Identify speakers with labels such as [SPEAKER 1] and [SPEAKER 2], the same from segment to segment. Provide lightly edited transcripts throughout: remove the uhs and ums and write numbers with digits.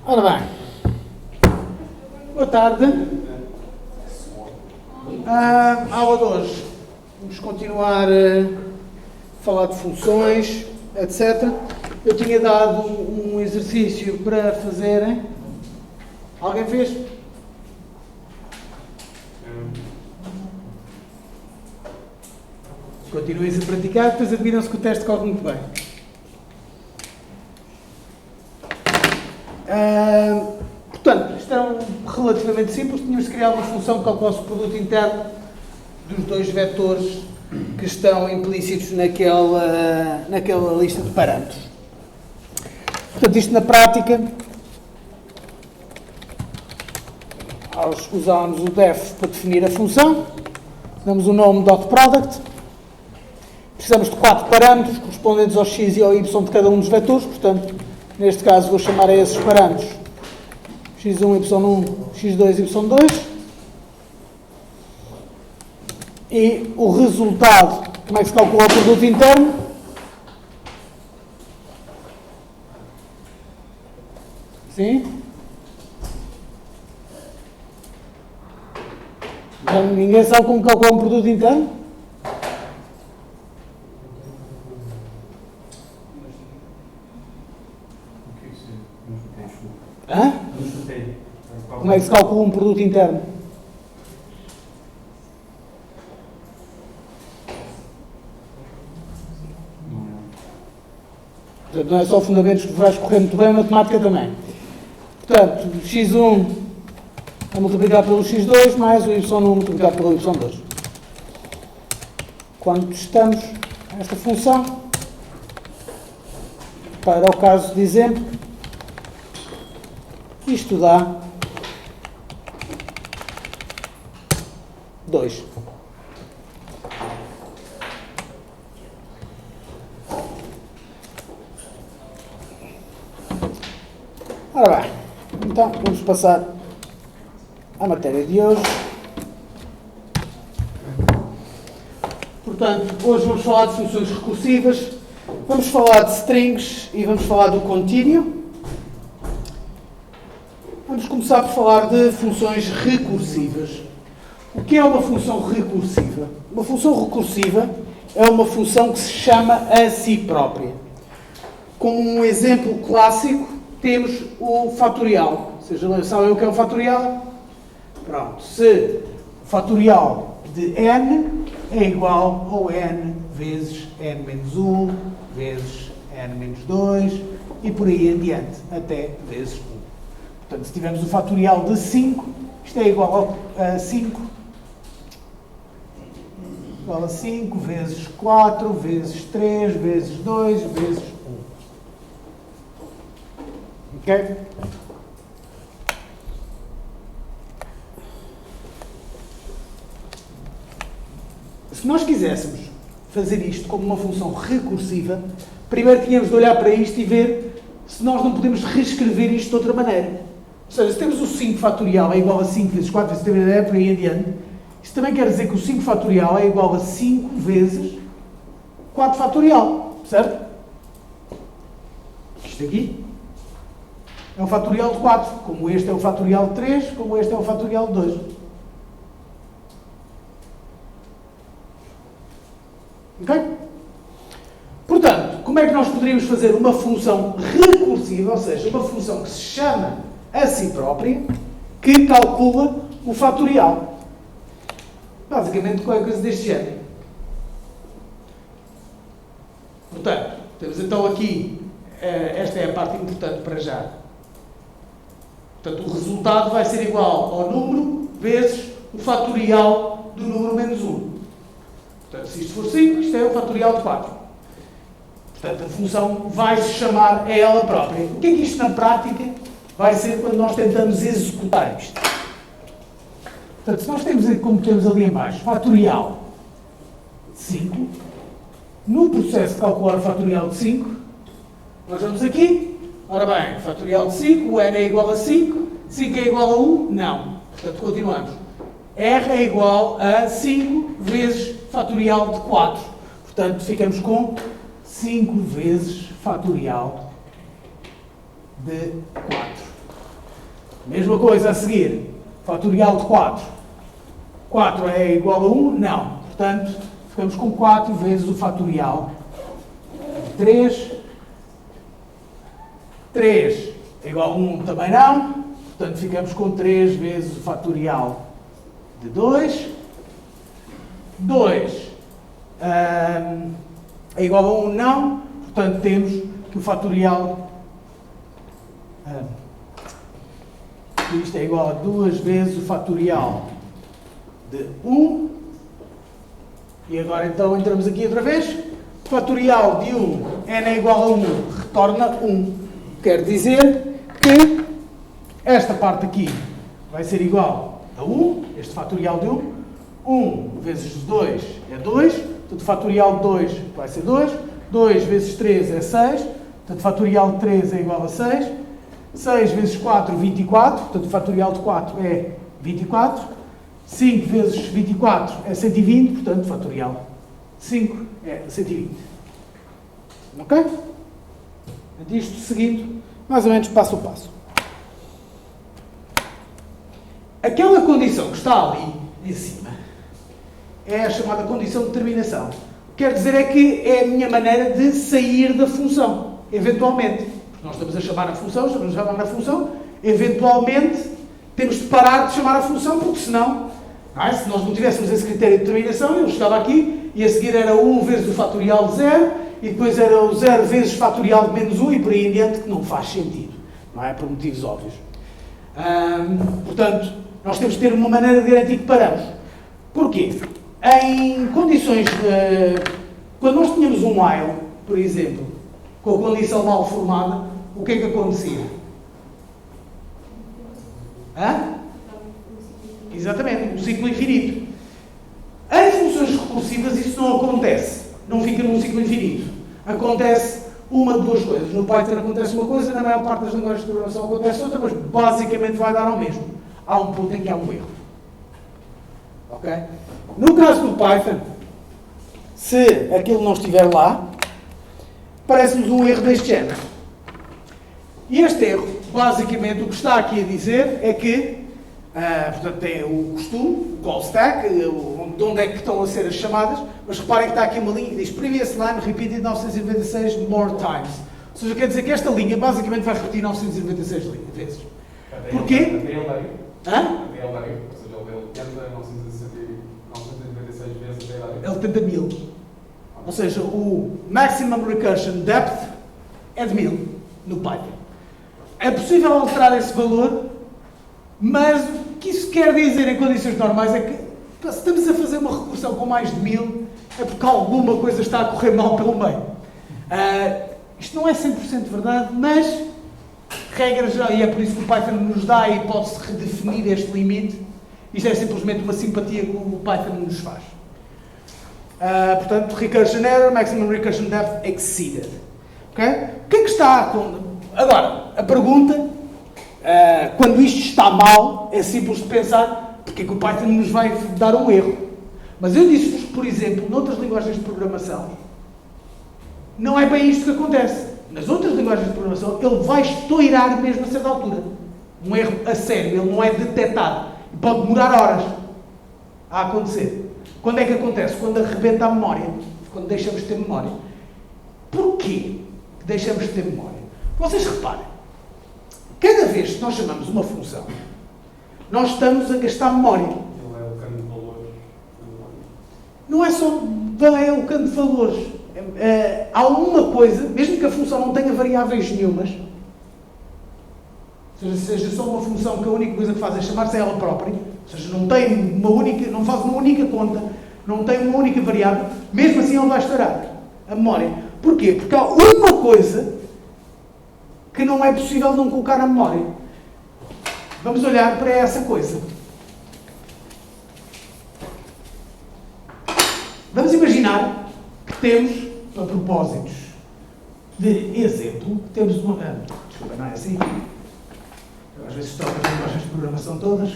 [SPEAKER 1] Ora bem, boa tarde. Aula de hoje. Vamos continuar a falar de funções, etc. Eu tinha dado um exercício para fazerem. Alguém fez? Continuem a praticar, depois admiram-se que o teste corre muito bem. Portanto, isto é relativamente simples. Tínhamos de criar uma função que calcula o produto interno dos dois vetores que estão implícitos naquela lista de parâmetros. Portanto, isto na prática, usámos o def para definir a função, damos o nome .product, precisamos de 4 parâmetros correspondentes ao x e ao y de cada um dos vetores, portanto, neste caso vou chamar a esses parâmetros x1, y1, x2, y2. E o resultado, como é que se calcula o produto interno? Sim? Ninguém sabe como calcular um produto interno? Hã? Como é que se calcula um produto interno? Portanto, não é só fundamentos que vais correr muito bem, a matemática também. Portanto, x1 a multiplicar pelo x2 mais o y1 multiplicado pelo y2. Quando testamos esta função, para o caso de exemplo, isto dá 2. Ora bem, então vamos passar à matéria de hoje. Portanto, hoje vamos falar de funções recursivas, vamos falar de strings e vamos falar do contínuo. Vamos começar por falar de funções recursivas. O que é uma função recursiva? Uma função recursiva é uma função que se chama a si própria. Como um exemplo clássico, temos o fatorial. Ou seja, sabem o que é o fatorial? Pronto. Se o fatorial de n é igual ao n vezes n menos 1, vezes n menos 2 e por aí em diante, até vezes 1. Portanto, se tivermos o fatorial de 5, isto é igual a 5, igual a 5 vezes 4, vezes 3, vezes 2, vezes 1. Ok? Se nós quiséssemos fazer isto como uma função recursiva, primeiro tínhamos de olhar para isto e ver se nós não podemos reescrever isto de outra maneira. Ou seja, se temos o 5 fatorial é igual a 5 vezes 4 vezes 3 vezes por aí em diante, isto também quer dizer que o 5 fatorial é igual a 5 vezes 4 fatorial, certo? Isto aqui é o fatorial de 4, como este é o fatorial de 3, como este é o fatorial de 2. Ok? Portanto, como é que nós poderíamos fazer uma função recursiva, ou seja, uma função que se chama a si própria, que calcula o fatorial? Basicamente, qualquer coisa deste género. Portanto, temos então aqui, esta é a parte importante para já. Portanto, o resultado vai ser igual ao número vezes o fatorial do número menos 1. Portanto, se isto for 5, isto é o fatorial de 4. Portanto, a função vai se chamar a ela própria. O que é que isto na prática vai ser quando nós tentamos executar isto? Portanto, se nós temos, como temos ali em baixo, fatorial de 5, no processo de calcular o fatorial de 5, nós vamos aqui, ora bem, fatorial de 5, o n é igual a 5, 5 é igual a 1? Não. Portanto, continuamos. R é igual a 5 vezes fatorial de 4. Portanto, ficamos com 5 vezes fatorial de 4.
[SPEAKER 2] Mesma coisa a seguir. Fatorial de 4. 4 é igual a 1? Não. Portanto, ficamos com 4 vezes o fatorial de 3. 3 é igual a 1 também não. Portanto, ficamos com 3 vezes o fatorial de 2. 2 é igual a 1 não. Portanto, temos que o fatorial... isto é igual a 2 vezes o fatorial de 1. E agora então entramos aqui outra vez. O fatorial de 1, n é igual a 1, retorna 1. Quer dizer que esta parte aqui vai ser igual a 1, este fatorial de 1. 1 vezes 2 é 2, portanto o fatorial de 2 vai ser 2. 2 vezes 3 é 6, portanto o fatorial de 3 é igual a 6. 6 vezes 4, 24, portanto o fatorial de 4 é 24. 5 vezes 24 é 120, portanto o fatorial de 5 é 120. Ok? Isto seguindo, mais ou menos passo a passo. Aquela condição que está ali em cima é a chamada condição de terminação. Quer dizer é que é a minha maneira de sair da função, eventualmente. Nós estamos a chamar a função, eventualmente temos de parar de chamar a função, porque senão, se nós não tivéssemos esse critério de determinação, eu chegava aqui e a seguir era 1 vezes o fatorial de 0, e depois era o 0 vezes o fatorial de menos 1 e por aí em diante, que não faz sentido, não é? Por motivos óbvios. Portanto, nós temos de ter uma maneira de garantir que paramos. Porquê? Em condições quando nós tínhamos um while, por exemplo, com a condição mal formada, o que é que acontecia? Exatamente, um ciclo infinito. Em funções recursivas isso não acontece. Não fica num ciclo infinito. Acontece uma de duas coisas. No Python acontece uma coisa, na maior parte das linguagens de programação acontece outra, mas basicamente vai dar ao mesmo. Há um ponto em que há um erro. Ok? No caso do Python, se aquilo não estiver lá, parece-nos um erro deste género. E este erro, basicamente, o que está aqui a dizer é que, portanto, tem o costume, o call stack, de onde é que estão a ser as chamadas, mas reparem que está aqui uma linha que diz previous line repeated 996 more times. Ou seja, quer dizer que esta linha, basicamente, vai repetir 996 vezes. Porquê? Ele tenta 1000. Ou seja, o maximum recursion depth é de 1000 no Python. É possível alterar esse valor, mas o que isso quer dizer em condições normais é que se estamos a fazer uma recursão com mais de 1000, é porque alguma coisa está a correr mal pelo meio. Isto não é 100% verdade, mas regra geral, e é por isso que o Python nos dá a hipótese de redefinir este limite. Isto é simplesmente uma simpatia que o Python nos faz. Portanto, recursion error, maximum recursion depth exceeded. Okay? O que é que está com... Agora, a pergunta, quando isto está mal, é simples de pensar porque é que o Python nos vai dar um erro. Mas eu disse-vos, por exemplo, noutras linguagens de programação, não é bem isto que acontece. Nas outras linguagens de programação, ele vai estourar mesmo a certa altura. Um erro a sério, ele não é detectado. E pode demorar horas a acontecer. Quando é que acontece? Quando arrebenta a memória. Quando deixamos de ter memória. Porquê que deixamos de ter memória? Vocês reparem. Cada vez que nós chamamos uma função, nós estamos a gastar memória.
[SPEAKER 3] Ele é o cano de valores.
[SPEAKER 2] Não é só o cano de valores. Há uma coisa, mesmo que a função não tenha variáveis nenhumas, seja só uma função que a única coisa que faz é chamar-se a ela própria, ou seja, não faz uma única conta, não tem uma única variável, mesmo assim ele vai estourar a memória. Porquê? Porque há uma coisa que não é possível não colocar na memória. Vamos olhar para essa coisa. Vamos imaginar que temos, para propósitos de exemplo, temos uma... desculpa, não é assim? Eu às vezes troco as linguagens de programação todas.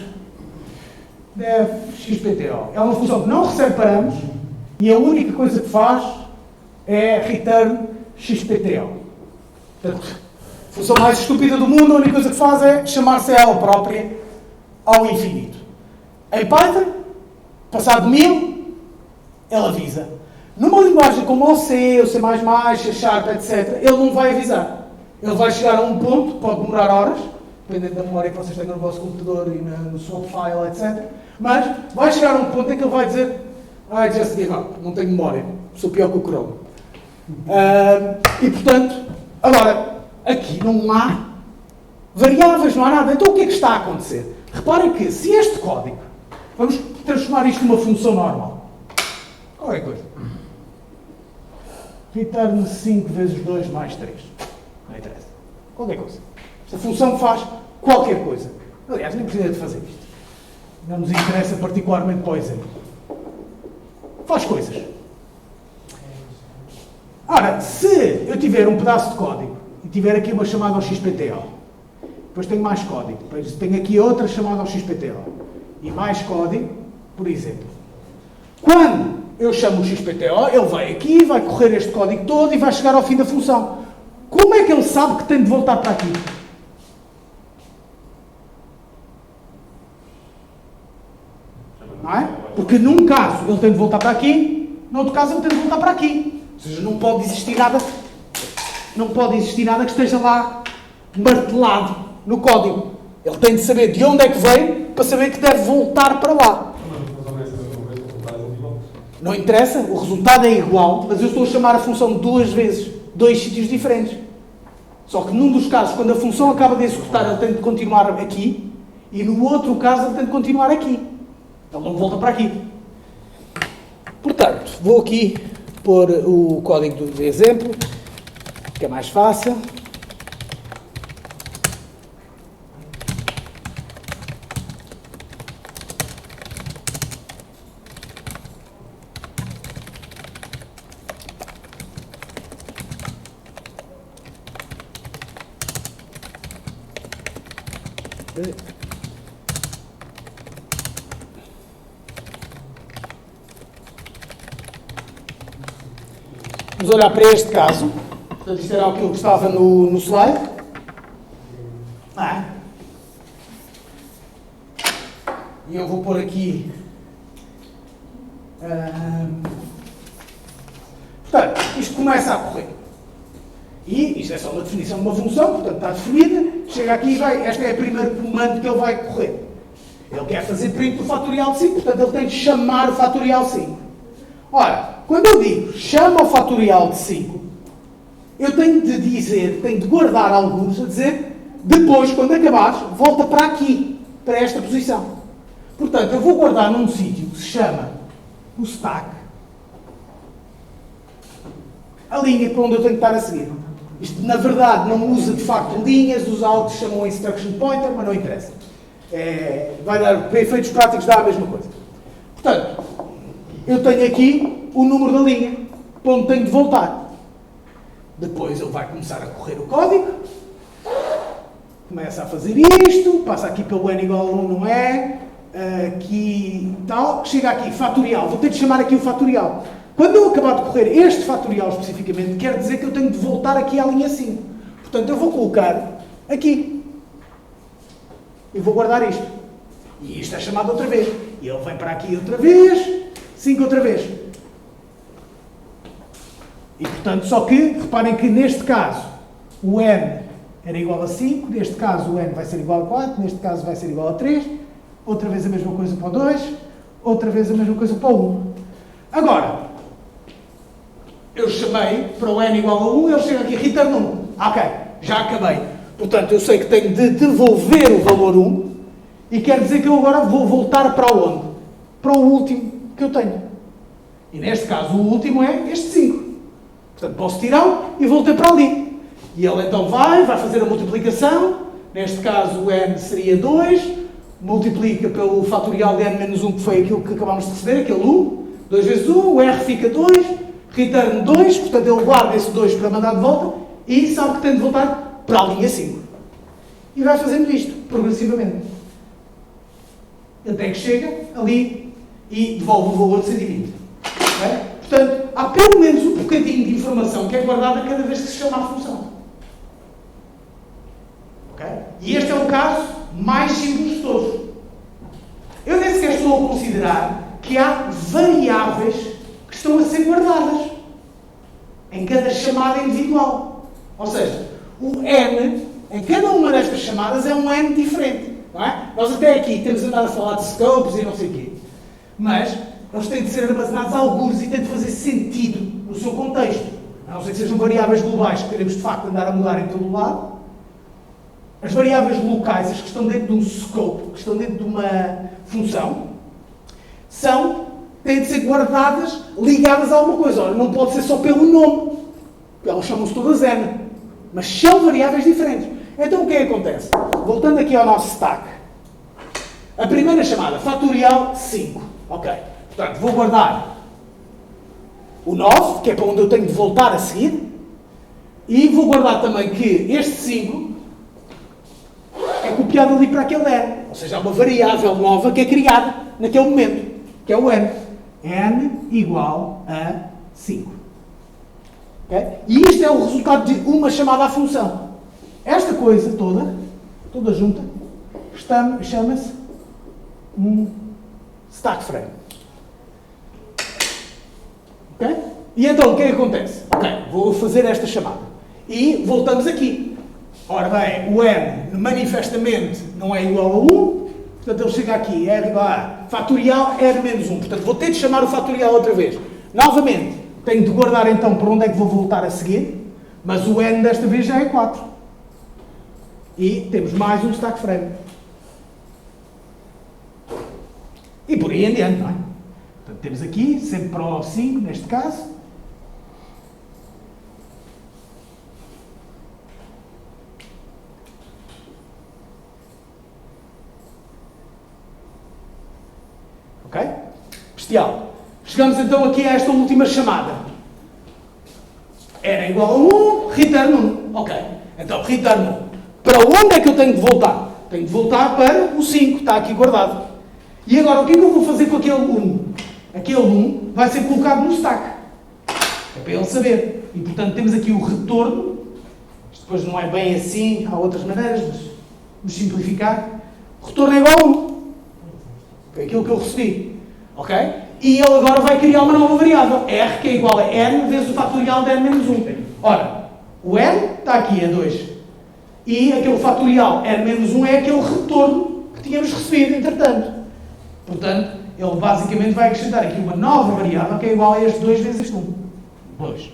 [SPEAKER 2] Def XPTO. É uma função que não recebe parâmetros e a única coisa que faz é return XPTO. Portanto, A função mais estúpida do mundo, a única coisa que faz é chamar-se a ela própria ao infinito. Em Python, passado 1000, ele avisa. Numa linguagem como o C, o C++, C Sharp, etc., ele não vai avisar. Ele vai chegar a um ponto, pode demorar horas, dependendo da memória que vocês tenham no vosso computador e no swap file, etc. Mas vai chegar a um ponto em que ele vai dizer I just give up, não tenho memória, sou pior que o Chrome. E portanto, agora, aqui não há variáveis, não há nada. Então o que é que está a acontecer? Reparem que se este código, vamos transformar isto numa função normal. Qualquer coisa. Return 5 vezes 2 mais 3. Não interessa. Qualquer coisa. Esta função faz qualquer coisa. Aliás, nem precisa de fazer isto. Não nos interessa particularmente para o exemplo. Faz coisas. Ora, se eu tiver um pedaço de código e tiver aqui uma chamada ao XPTO, depois tenho mais código, depois tenho aqui outra chamada ao XPTO e mais código, por exemplo. Quando eu chamo o XPTO, ele vai aqui, vai correr este código todo e vai chegar ao fim da função. Como é que ele sabe que tem de voltar para aqui? Não é? Porque num caso ele tem de voltar para aqui, no outro caso ele tem de voltar para aqui. Ou seja, não pode existir nada que esteja lá martelado no código. Ele tem de saber de onde é que veio para saber que deve voltar para lá. Não interessa, o resultado é igual, mas eu estou a chamar a função duas vezes, dois sítios diferentes. Só que num dos casos, quando a função acaba de executar, ele tem de continuar aqui, e no outro caso ele tem de continuar aqui. Ele não volta para aqui. Portanto, vou aqui pôr o código de exemplo, que é mais fácil. Vamos olhar para este caso. Portanto, isto era aquilo que estava no slide. E eu vou pôr aqui. Portanto, isto começa a correr. E isto é só uma definição de uma função, portanto está definida. Chega aqui e vai. Este é o primeiro comando que ele vai correr. Ele quer fazer print do fatorial de 5, portanto ele tem de chamar o fatorial 5. Ora, quando eu digo chama o fatorial de 5, eu tenho de dizer, tenho de guardar alguns a dizer, depois, quando acabares, volta para aqui, para esta posição. Portanto, eu vou guardar num sítio que se chama o stack, a linha para onde eu tenho que estar a seguir. Isto, na verdade, não usa de facto linhas, usa algo que se chama um instruction pointer, mas não interessa. Vai dar, para efeitos práticos, dá a mesma coisa. Portanto, eu tenho aqui o número da linha, para onde tenho de voltar. Depois ele vai começar a correr o código, começa a fazer isto, passa aqui pelo n igual a 1, não é? Aqui tal, chega aqui, fatorial, vou ter de chamar aqui o fatorial. Quando eu acabar de correr este fatorial especificamente, quer dizer que eu tenho de voltar aqui à linha 5. Portanto, eu vou colocar aqui. E vou guardar isto. E isto é chamado outra vez. E ele vem para aqui outra vez, 5 outra vez. E portanto, só que, reparem que neste caso, o n era igual a 5, neste caso o n vai ser igual a 4, neste caso vai ser igual a 3, outra vez a mesma coisa para o 2, outra vez a mesma coisa para o 1. Agora, eu chamei para o n igual a 1, ele chega aqui, return 1. Ok, já acabei. Portanto, eu sei que tenho de devolver o valor 1, e quer dizer que eu agora vou voltar para onde? Para o último que eu tenho. E neste caso, o último é este 5. Portanto, posso tirar e voltei para ali. E ele então vai fazer a multiplicação. Neste caso, o n seria 2. Multiplica pelo fatorial de n menos 1, que foi aquilo que acabámos de receber, aquele 1. 2 vezes 1, o r fica 2. Return 2, portanto ele guarda esse 2 para mandar de volta. E sabe que tem de voltar para a linha 5. E vai fazendo isto, progressivamente. Até que chega ali e devolve o valor de 120. Okay? Portanto, há pelo menos um bocadinho de informação que é guardada cada vez que se chama a função. Ok? E este é o caso mais simples de todos. Eu nem sequer estou a considerar que há variáveis que estão a ser guardadas em cada chamada individual. Ou seja, o N, em cada uma destas chamadas, é um N diferente. Não é? Nós até aqui temos andado a falar de scopes e não sei o quê. Mas eles têm de ser armazenados algures e têm de fazer sentido no seu contexto. A não ser que sejam variáveis globais que queremos de facto andar a mudar em todo o lado. As variáveis locais, as que estão dentro de um scope, que estão dentro de uma função, têm de ser guardadas, ligadas a alguma coisa. Ora, não pode ser só pelo nome. Elas chamam-se todas N. Mas são variáveis diferentes. Então o que é que acontece? Voltando aqui ao nosso stack. A primeira chamada, fatorial 5. Ok. Portanto, vou guardar o 9, que é para onde eu tenho de voltar a seguir. E vou guardar também que este 5 é copiado ali para aquele N. Ou seja, há uma variável nova que é criada naquele momento, que é o N. N igual a 5. Okay? E isto é o resultado de uma chamada à função. Esta coisa toda junta, chama-se um stack frame. Okay? E então, o que é que acontece? Ok, vou fazer esta chamada. E voltamos aqui. Ora bem, o N manifestamente não é igual a 1, portanto ele chega aqui, R igual a fatorial R menos 1. Portanto, vou ter de chamar o fatorial outra vez. Novamente, tenho de guardar então para onde é que vou voltar a seguir, mas o N desta vez já é 4. E temos mais um stack frame. E por aí em diante, não é? Portanto, temos aqui, sempre para o 5, neste caso. Ok? Bestial. Chegamos então aqui a esta última chamada. Era igual a 1, return 1. Ok. Então, return 1. Para onde é que eu tenho de voltar? Tenho de voltar para o 5, está aqui guardado. E agora, o que é que eu vou fazer com aquele 1? Aquele 1 vai ser colocado no stack. É para ele saber. E, portanto, temos aqui o retorno. Isto depois não é bem assim, há outras maneiras, mas vamos simplificar. O retorno é igual a 1. Foi aquilo que eu recebi. Ok? E ele agora vai criar uma nova variável. R, que é igual a N vezes o fatorial de N menos 1. Ora, o N está aqui a 2. E aquele fatorial N menos 1 é aquele retorno que tínhamos recebido, entretanto. Portanto, ele basicamente vai acrescentar aqui uma nova variável que é igual a este 2 vezes este 1. 2.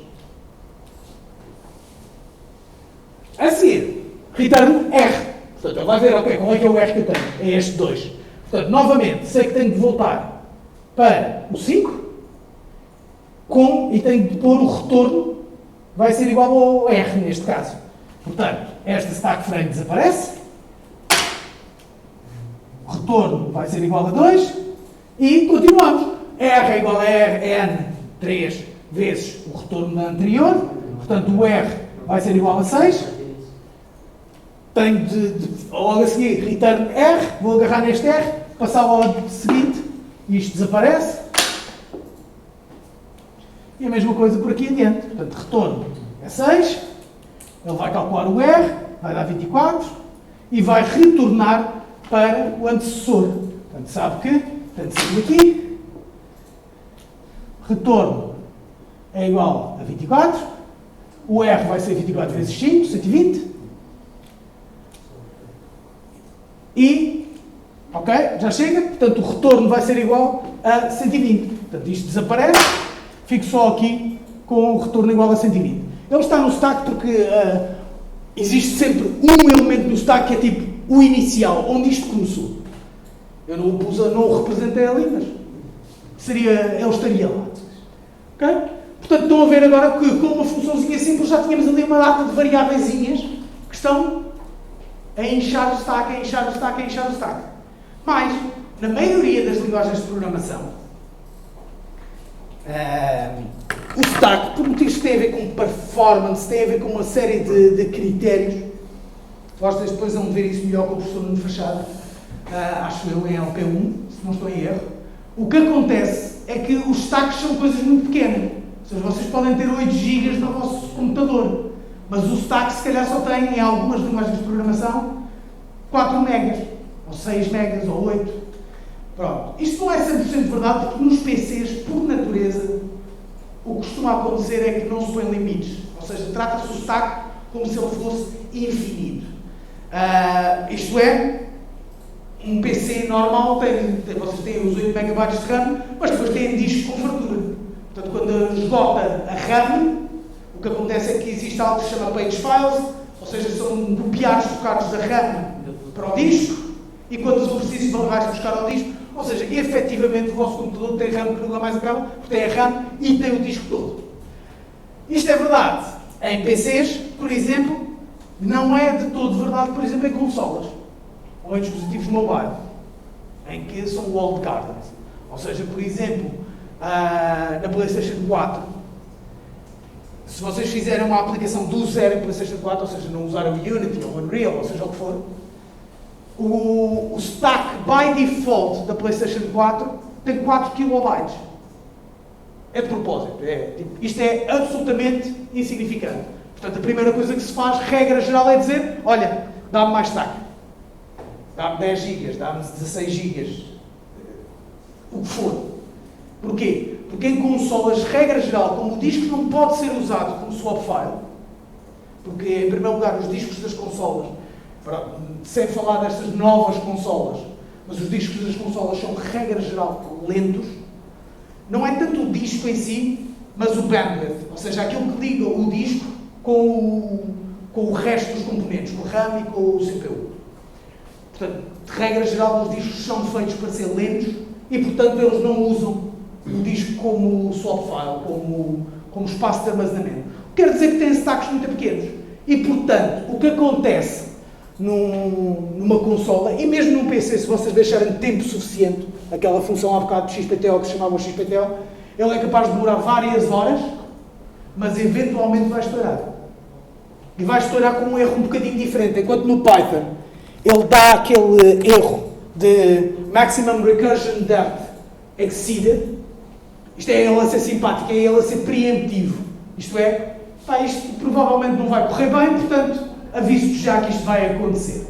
[SPEAKER 2] A seguir, return R. Portanto, ele vai ver, ok, qual é que é o R que eu tenho? É este 2. Portanto, novamente, sei que tenho de voltar para o 5 e tenho de pôr o retorno, vai ser igual ao R neste caso. Portanto, esta stack frame desaparece, o retorno vai ser igual a 2 e continuamos. R é igual a R, N, 3 vezes o retorno anterior, portanto o R vai ser igual a 6. Tenho logo a seguir, return R, vou agarrar neste R, passar ao seguinte, e isto desaparece. E a mesma coisa por aqui adiante. Portanto, retorno é 6, ele vai calcular o R, vai dar 24, e vai retornar para o antecessor. Portanto, sabe que, portanto, saímos aqui, retorno é igual a 24, o R vai ser 24 vezes 5, 120, e, ok, já chega, portanto o retorno vai ser igual a 120. Portanto, isto desaparece, fico só aqui com o retorno igual a 120. Ele está no stack porque existe sempre um elemento no stack que é tipo o inicial, onde isto começou. Eu não o representei ali, mas ele estaria lá. Ok? Portanto, estão a ver agora que com uma funçãozinha simples já tínhamos ali uma data de variáveiszinhas que estão a inchar o stack, a inchar o stack, a inchar o stack. Mas, na maioria das linguagens de programação, o stack, por motivos que têm a ver com performance, tem a ver com uma série de critérios, vocês depois vão ver isso melhor com o professor Nuno Fachada, acho eu, em LP1, se não estou em erro. O que acontece é que os stacks são coisas muito pequenas. Ou seja, vocês podem ter 8 GB no vosso computador. Mas o stack, se calhar, só tem, em algumas linguagens de programação, 4 megas, ou 6 megas, ou 8. Pronto. Isto não é 100% verdade, porque nos PCs, por natureza, o que costuma acontecer é que não se põem limites. Ou seja, trata-se o stack como se ele fosse infinito. Isto é, um PC normal, vocês têm os 8 megabytes de RAM, mas depois têm discos com fartura. Portanto, quando esgota a RAM, o que acontece é que existe algo que se chama page files, ou seja, são copiados, trocados da RAM para o disco, e quando for preciso vais buscar ao disco. Ou seja, efetivamente o vosso computador tem RAM que nunca mais acaba, porque tem a RAM e tem o disco todo. Isto é verdade em PCs, por exemplo, não é de todo verdade, por exemplo, em consolas ou em dispositivos mobile, em que são walled gardens. Ou seja, por exemplo, na PlayStation 4, se vocês fizerem uma aplicação do zero em PlayStation 4, ou seja, não usaram o Unity ou o Unreal, ou seja o que for, o stack by default da PlayStation 4 tem 4 KB. É de propósito. Isto é absolutamente insignificante. Portanto, a primeira coisa que se faz, regra geral, é dizer: olha, dá-me mais stack. Dá-me 10 GB, dá-me 16 GB. O que for. Porquê? Porque em consolas, regra geral, como o disco não pode ser usado como swap file, porque, em primeiro lugar, os discos das consolas, sem falar destas novas consolas, mas os discos das consolas são, regra geral, lentos. Não é tanto o disco em si, mas o bandwidth, ou seja, aquilo que liga o disco com o resto dos componentes, com o RAM e com o CPU. Portanto, de regra geral, os discos são feitos para ser lentos e, portanto, eles não usam o disco como swap file, como espaço de armazenamento. Quer dizer que tem stacks muito pequenos. E, portanto, o que acontece numa consola, e mesmo num PC, se vocês deixarem tempo suficiente, aquela função há bocado de XPTO que se chamava XPTO, ele é capaz de demorar várias horas, mas eventualmente vai estourar. E vai estourar com um erro um bocadinho diferente. Enquanto no Python ele dá aquele erro de Maximum Recursion Depth Exceeded, isto é ele a ser simpático, é ele a ser preemptivo. Isto é, isto provavelmente não vai correr bem, portanto, aviso-te já que isto vai acontecer.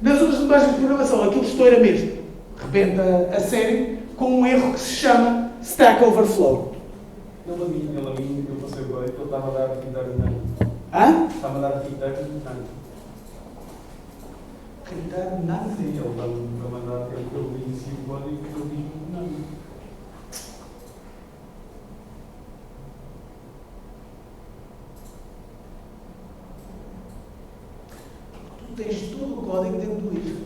[SPEAKER 2] Nas outras linguagens de programação, aquilo estoura mesmo. Rebenta a série com um erro que se chama Stack Overflow.
[SPEAKER 3] Ele a mim, eu passei agora, que ele estava a dar feedback nano.
[SPEAKER 2] Hã?
[SPEAKER 3] Estava a dar feedback nano.
[SPEAKER 2] Return nano?
[SPEAKER 3] Sim, ele estava a mandar aquele que eu inicio o código que eu digo nano.
[SPEAKER 2] Tu tens todo o código dentro do if.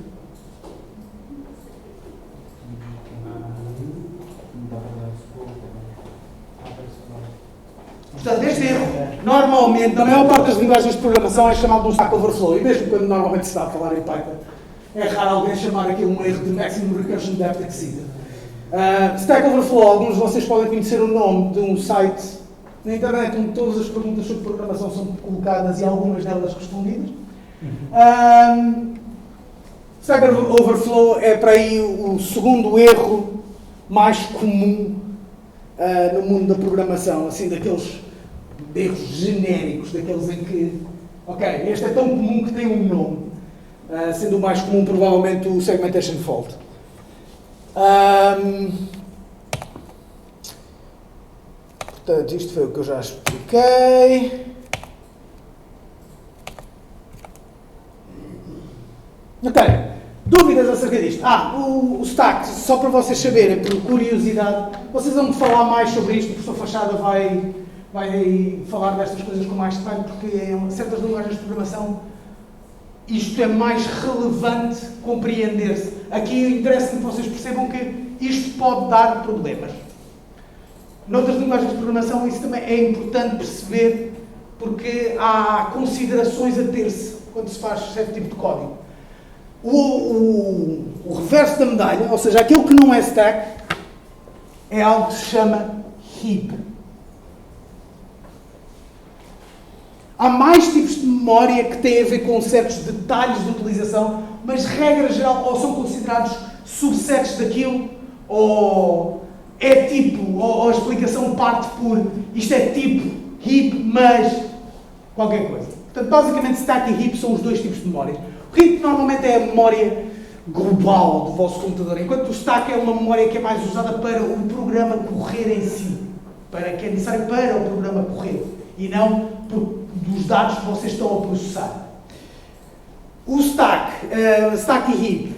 [SPEAKER 2] Portanto, este erro, normalmente, na maior parte das linguagens de programação, é chamado de um Stack Overflow. E mesmo quando normalmente se está a falar em Python, é raro alguém chamar aquilo um erro de Maximum Recursion Depth Exceeded. Stack Overflow, alguns de vocês podem conhecer o nome de um site na internet onde todas as perguntas sobre programação são colocadas e algumas delas respondidas. Stack Overflow é para aí o segundo erro mais comum no mundo da programação, assim, daqueles erros genéricos, daqueles em que, ok, este é tão comum que tem um nome, sendo o mais comum provavelmente o Segmentation Fault. Portanto, isto foi o que eu já expliquei. Ok, dúvidas acerca disto? O stack, só para vocês saberem, por curiosidade, vocês vão-me falar mais sobre isto, o professor Fachada vai falar destas coisas com mais detalhe, porque em certas linguagens de programação isto é mais relevante compreender-se. Aqui interessa-me que vocês percebam que isto pode dar problemas. Noutras linguagens de programação isso também é importante perceber, porque há considerações a ter-se quando se faz certo tipo de código. O reverso da medalha, ou seja, aquilo que não é stack, é algo que se chama heap. Há mais tipos de memória que têm a ver com certos detalhes de utilização, mas, regra geral, ou são considerados subsets daquilo, ou é tipo, ou a explicação parte por isto é tipo heap, mas qualquer coisa. Portanto, basicamente, stack e heap são os dois tipos de memórias. O heap normalmente é a memória global do vosso computador, enquanto o stack é uma memória que é mais usada para o programa correr em si, que é necessário para o programa correr, e não dos dados que vocês estão a processar. O stack e heap,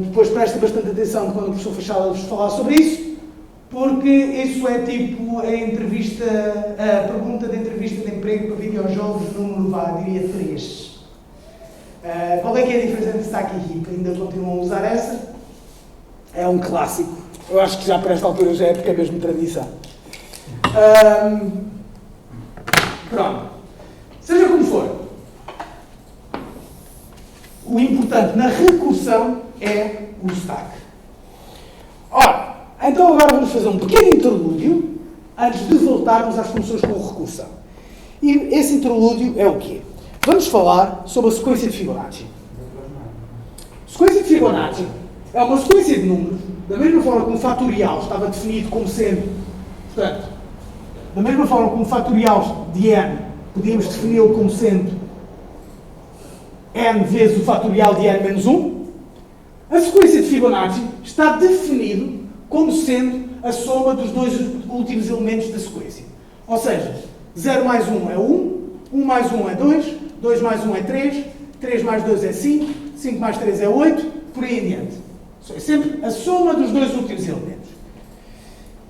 [SPEAKER 2] depois prestem bastante atenção quando o professor Fachada vos falar sobre isso, porque isso é tipo a pergunta de entrevista de emprego para videojogos número, diria 3. Qual é que é a diferença entre stack e heap? Ainda continuam a usar essa? É um clássico. Eu acho que já para esta altura já é porque é mesmo tradição. Pronto. Seja como for, o importante na recursão é o stack. Ora, então agora vamos fazer um pequeno interlúdio antes de voltarmos às funções com recursão. E esse interlúdio é o quê? Vamos falar sobre a sequência de Fibonacci. A sequência de Fibonacci é uma sequência de números, da mesma forma como o fatorial estava definido como sendo, portanto, da mesma forma como o fatorial de n, podíamos defini-lo como sendo n vezes o fatorial de n menos 1, a sequência de Fibonacci está definido como sendo a soma dos dois últimos elementos da sequência. Ou seja, 0 mais 1 é 1, 1 mais 1 é 2, 2 mais 1 é 3, 3 mais 2 é 5, 5 mais 3 é 8, por aí em diante. É sempre a soma dos dois últimos elementos.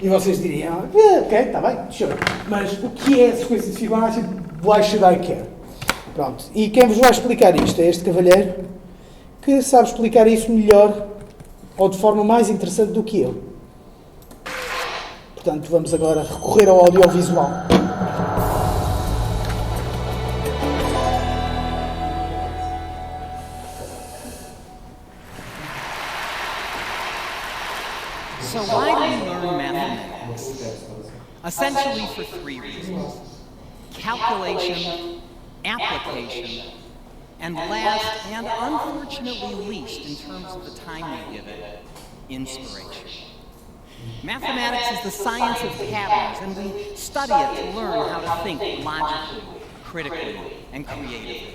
[SPEAKER 2] E vocês diriam, ok, está bem, sure. Mas o que é a sequência de Fibonacci? Why should I care? Pronto. E quem vos vai explicar isto é este cavalheiro que sabe explicar isso melhor ou de forma mais interessante do que eu. Portanto, vamos agora recorrer ao audiovisual.
[SPEAKER 4] So why do we learn mathematics? Essentially for 3 reasons: calculation, application, and last and unfortunately least in terms of the time we give it, inspiration. Mathematics is the science of patterns, and we study it to learn how to think logically, critically, and creatively.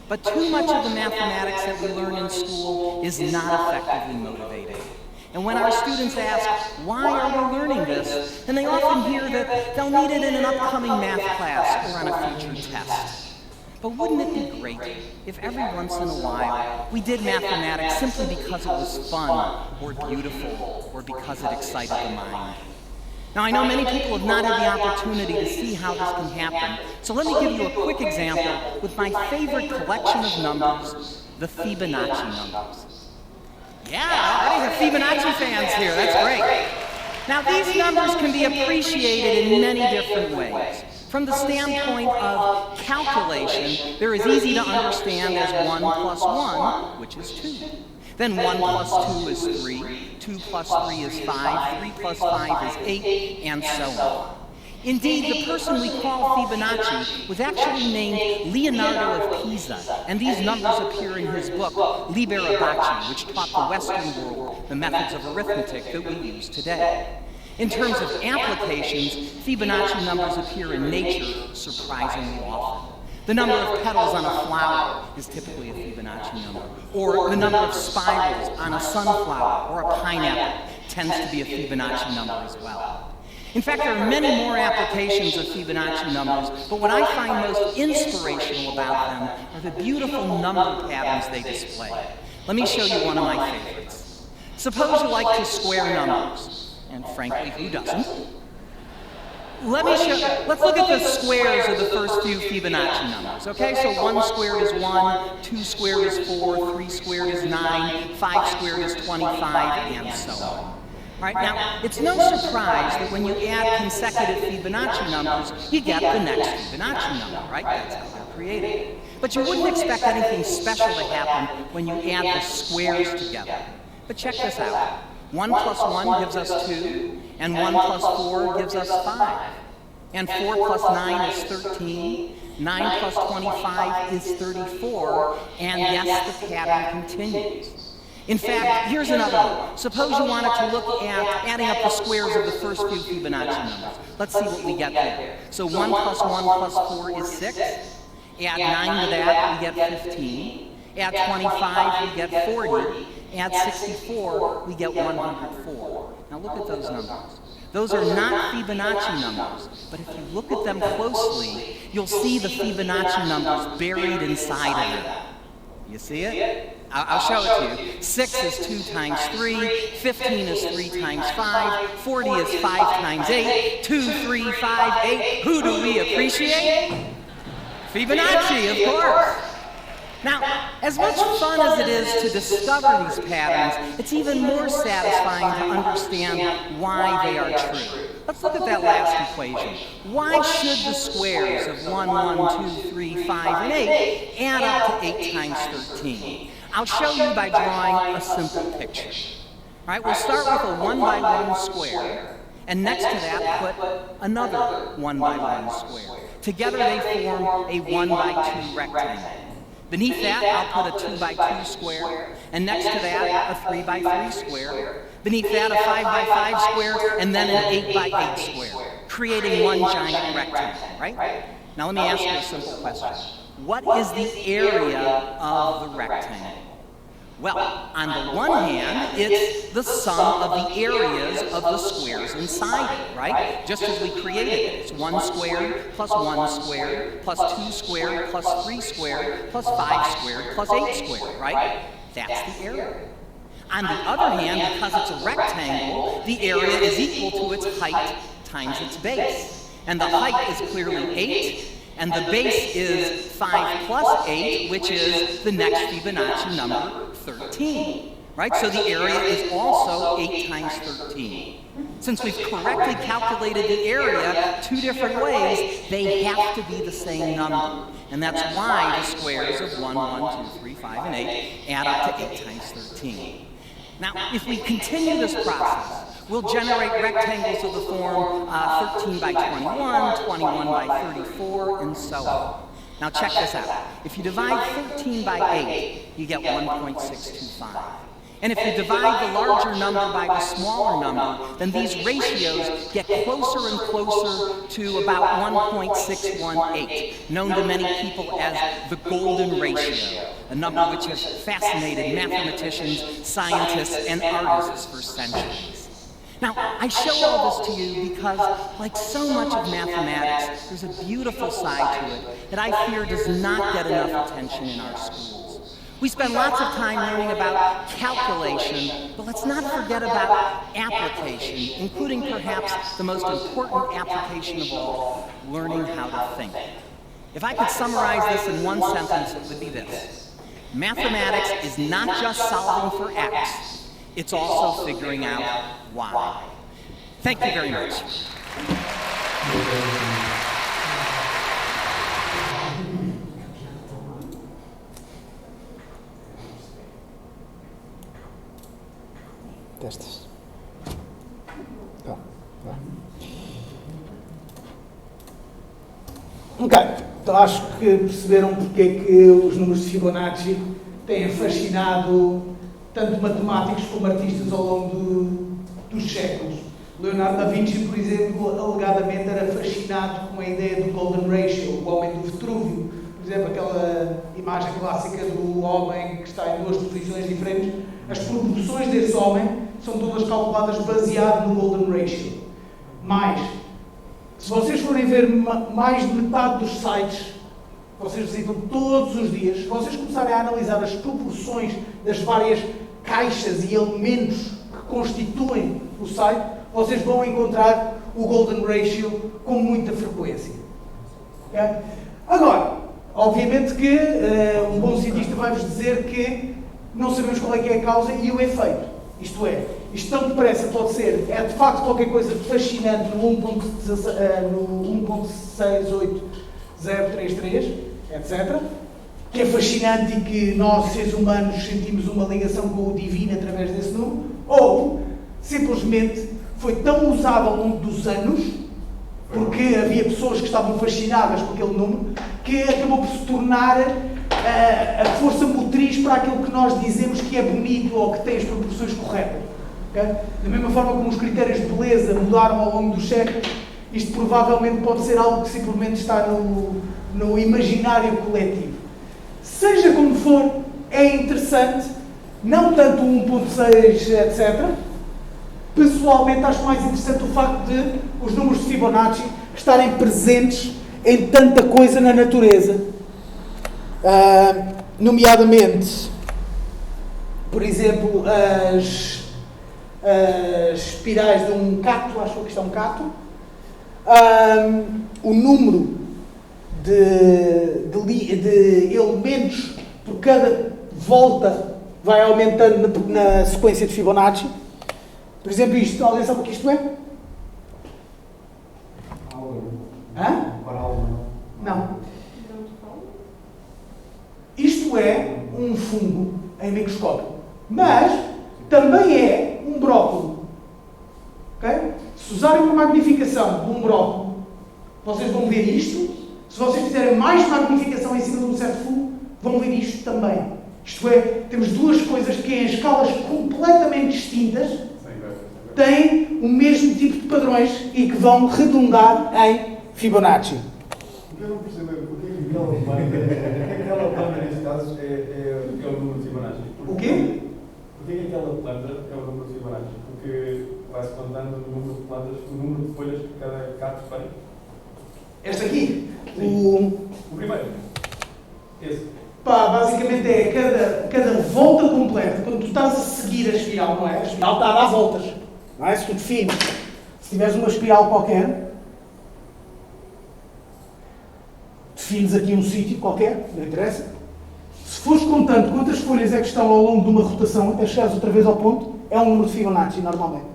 [SPEAKER 4] But too much of the mathematics that we learn in school is not effectively motivating. And when our students ask, why are we learning this? And they often hear that they'll need it in an upcoming math class or on a future test. But wouldn't it be great if every once in a while we did mathematics simply because it was fun or beautiful or because it excited the mind? Now, I know many people have not had the opportunity to see how this can happen, so let me give you a quick example with my favorite collection of numbers, the Fibonacci numbers. Yeah, I already have Fibonacci fans here. That's great. Now, these numbers can be appreciated in many different ways. From the standpoint of calculation, they're as easy to understand as 1 plus 1, which is 2. Then 1 plus 2 is 3, 2 plus 3 is 5, 3 plus 5 is 8, and so on. Indeed, the person we call Fibonacci was actually named Leonardo of Pisa, and these numbers appear in his book, Liber Abaci, which taught the Western world the methods of arithmetic that we use today. In terms of applications, Fibonacci numbers appear in nature surprisingly often. The number of petals on a flower is typically a Fibonacci number, or the number of spirals on a sunflower or a pineapple tends to be a Fibonacci number as well. In fact, there are many more applications of Fibonacci numbers, but what I find most inspirational about them are the beautiful number patterns they display. Let me show you one of my favorites. Suppose you like to square numbers, and frankly, who doesn't? Let's look at the squares of the first few Fibonacci numbers, okay? So 1 squared is 1, 2 squared is 4, 3 squared is 9, 5 squared is 25, and so on. All right, now, it's no surprise that when you add consecutive Fibonacci numbers, you get the next Fibonacci number, right? That's how they're created. But you wouldn't expect anything special to happen when you add the squares together. But check this out. 1 plus 1 gives us 2, and 1 plus 4 gives us 5. And 4 plus 9 is 13, 9 plus 25 is 34, and yes, the pattern continues. In fact, here's another one. Suppose you wanted to look at adding up the squares of the first few Fibonacci numbers. Let's see what we get there. So 1 plus 1 plus 4 is 6. Add 9 to that, we get 15. Add 25, we get 40. Add 64, we get 104. Now look at those numbers. Those are not Fibonacci numbers, but if you look at them closely, you'll see the Fibonacci numbers buried inside of them. You see it? I'll show it to you. 6 is 2 times 3, 15 is 3 times 5, 40 is 5 times 8, 2, 3, 5, 8. Who do we appreciate? Fibonacci, of course. Now, as much fun as it is to discover these patterns, it's even more satisfying to understand why they are true. Let's look at that last equation. Why should the squares of 1, 1, 2, 3, 5, and 8 add up to 8 times 13? I'll show you by drawing a simple picture. All right, we'll start with a 1 by 1 square, and next to that put another 1 by 1 square. Together they form a 1 by 2 rectangle. Beneath that, I'll put a 2 by 2 square, and next to that, a 3 by 3 square. Beneath that, a 5 by 5 square, and then an 8 by 8 square, creating one giant rectangle, right? Now let me ask you a simple question. What is the area of the rectangle? Well, on the one hand, it's the sum of the areas of the squares inside it, right? Just as we created it. It's 1 squared plus 1 squared plus 2 squared plus 3 squared plus 5 squared plus 8 squared, right? That's the area. On the other hand, because it's a rectangle, the area is equal to its height times its base. And the height is clearly 8, and the base is 5 plus 8, which is the next Fibonacci number, 13, right? So the area is also 8 times 13. Since we've correctly calculated the area 2 different ways, they have to be the same number. And that's why the squares of 1, 1, 2, 3, 5, and 8 add up to 8 times 13. Now, if we continue this process, we'll generate rectangles of the form 13 by 21, 21 by 34, and so on. Now check this out. If you divide 13 by 8, you get 1.625. And if you divide the larger number by the smaller number, then these ratios get closer and closer to about 1.618, known to many people as the golden ratio, a number which has fascinated mathematicians, scientists, and artists for centuries. Now, I show all this to you because, like so much of mathematics, there's a beautiful side to it that I fear does not get enough attention in our schools. We spend lots of time learning about calculation, but let's not forget about application, including perhaps the most important application of all, learning how to think. If I could summarize this in one sentence, it would be this. Mathematics is not just solving for X, it's also figuring out why. Thank you very much.
[SPEAKER 2] Testes. Ok, então acho que perceberam porque é que os números de Fibonacci têm fascinado tanto matemáticos como artistas ao longo dos séculos. Leonardo da Vinci, por exemplo, alegadamente era fascinado com a ideia do Golden Ratio, o homem do Vitrúvio. Por exemplo, aquela imagem clássica do homem que está em duas posições diferentes. As proporções desse homem são todas calculadas baseado no Golden Ratio. Mais, se vocês forem ver mais de metade dos sites que vocês visitam todos os dias, se vocês começarem a analisar as proporções das várias caixas e elementos que constituem o site, vocês vão encontrar o Golden Ratio com muita frequência. Okay? Agora, obviamente que um bom cientista vai-vos dizer que não sabemos qual é que é a causa e o efeito. Isto é, isto tão depressa pode ser, é de facto qualquer coisa fascinante no 1.68033, etc., que é fascinante e que nós, seres humanos, sentimos uma ligação com o divino através desse número, ou simplesmente foi tão usado ao longo dos anos, porque havia pessoas que estavam fascinadas com aquele número, que acabou por se tornar a força motriz para aquilo que nós dizemos que é bonito ou que tem as proporções corretas. Okay? Da mesma forma como os critérios de beleza mudaram ao longo dos séculos, isto provavelmente pode ser algo que simplesmente está no imaginário coletivo. Seja como for, é interessante, não tanto o 1.6, etc. Pessoalmente acho mais interessante o facto de os números de Fibonacci estarem presentes em tanta coisa na natureza. Nomeadamente, por exemplo, as espirais de um cato, acho que isto é um cato, o número de elementos por cada volta vai aumentando na sequência de Fibonacci. Por exemplo, isto, alguém sabe o que isto é? Hã? Não. Isto é um fungo em microscópio, mas também é um brócolo. Okay? Se usarem uma magnificação de um brócolo, vocês vão ver isto. Se vocês fizerem mais magnificação em cima de um certo fungo, vão ver isto também. Isto é, temos duas coisas que em escalas completamente distintas têm o mesmo tipo de padrões e que vão redundar em Fibonacci.
[SPEAKER 3] O que eu não percebo é porque aquela planta, neste caso, é o número de Fibonacci.
[SPEAKER 2] O quê?
[SPEAKER 3] Porque aquela planta é o número de Fibonacci? Porque vai-se contando o número de plantas, o número de folhas que cada cato tem.
[SPEAKER 2] Este aqui?
[SPEAKER 3] O primeiro. Esse.
[SPEAKER 2] Pá, basicamente é cada volta completa. Quando tu estás a seguir a espiral, não é? A espiral está a dar voltas. Não é? Se tu defines, se tiveres uma espiral qualquer, defines aqui um sítio qualquer, não interessa. Se fores contando quantas folhas é que estão ao longo de uma rotação até chegares outra vez ao ponto, é um número de Fibonacci, normalmente.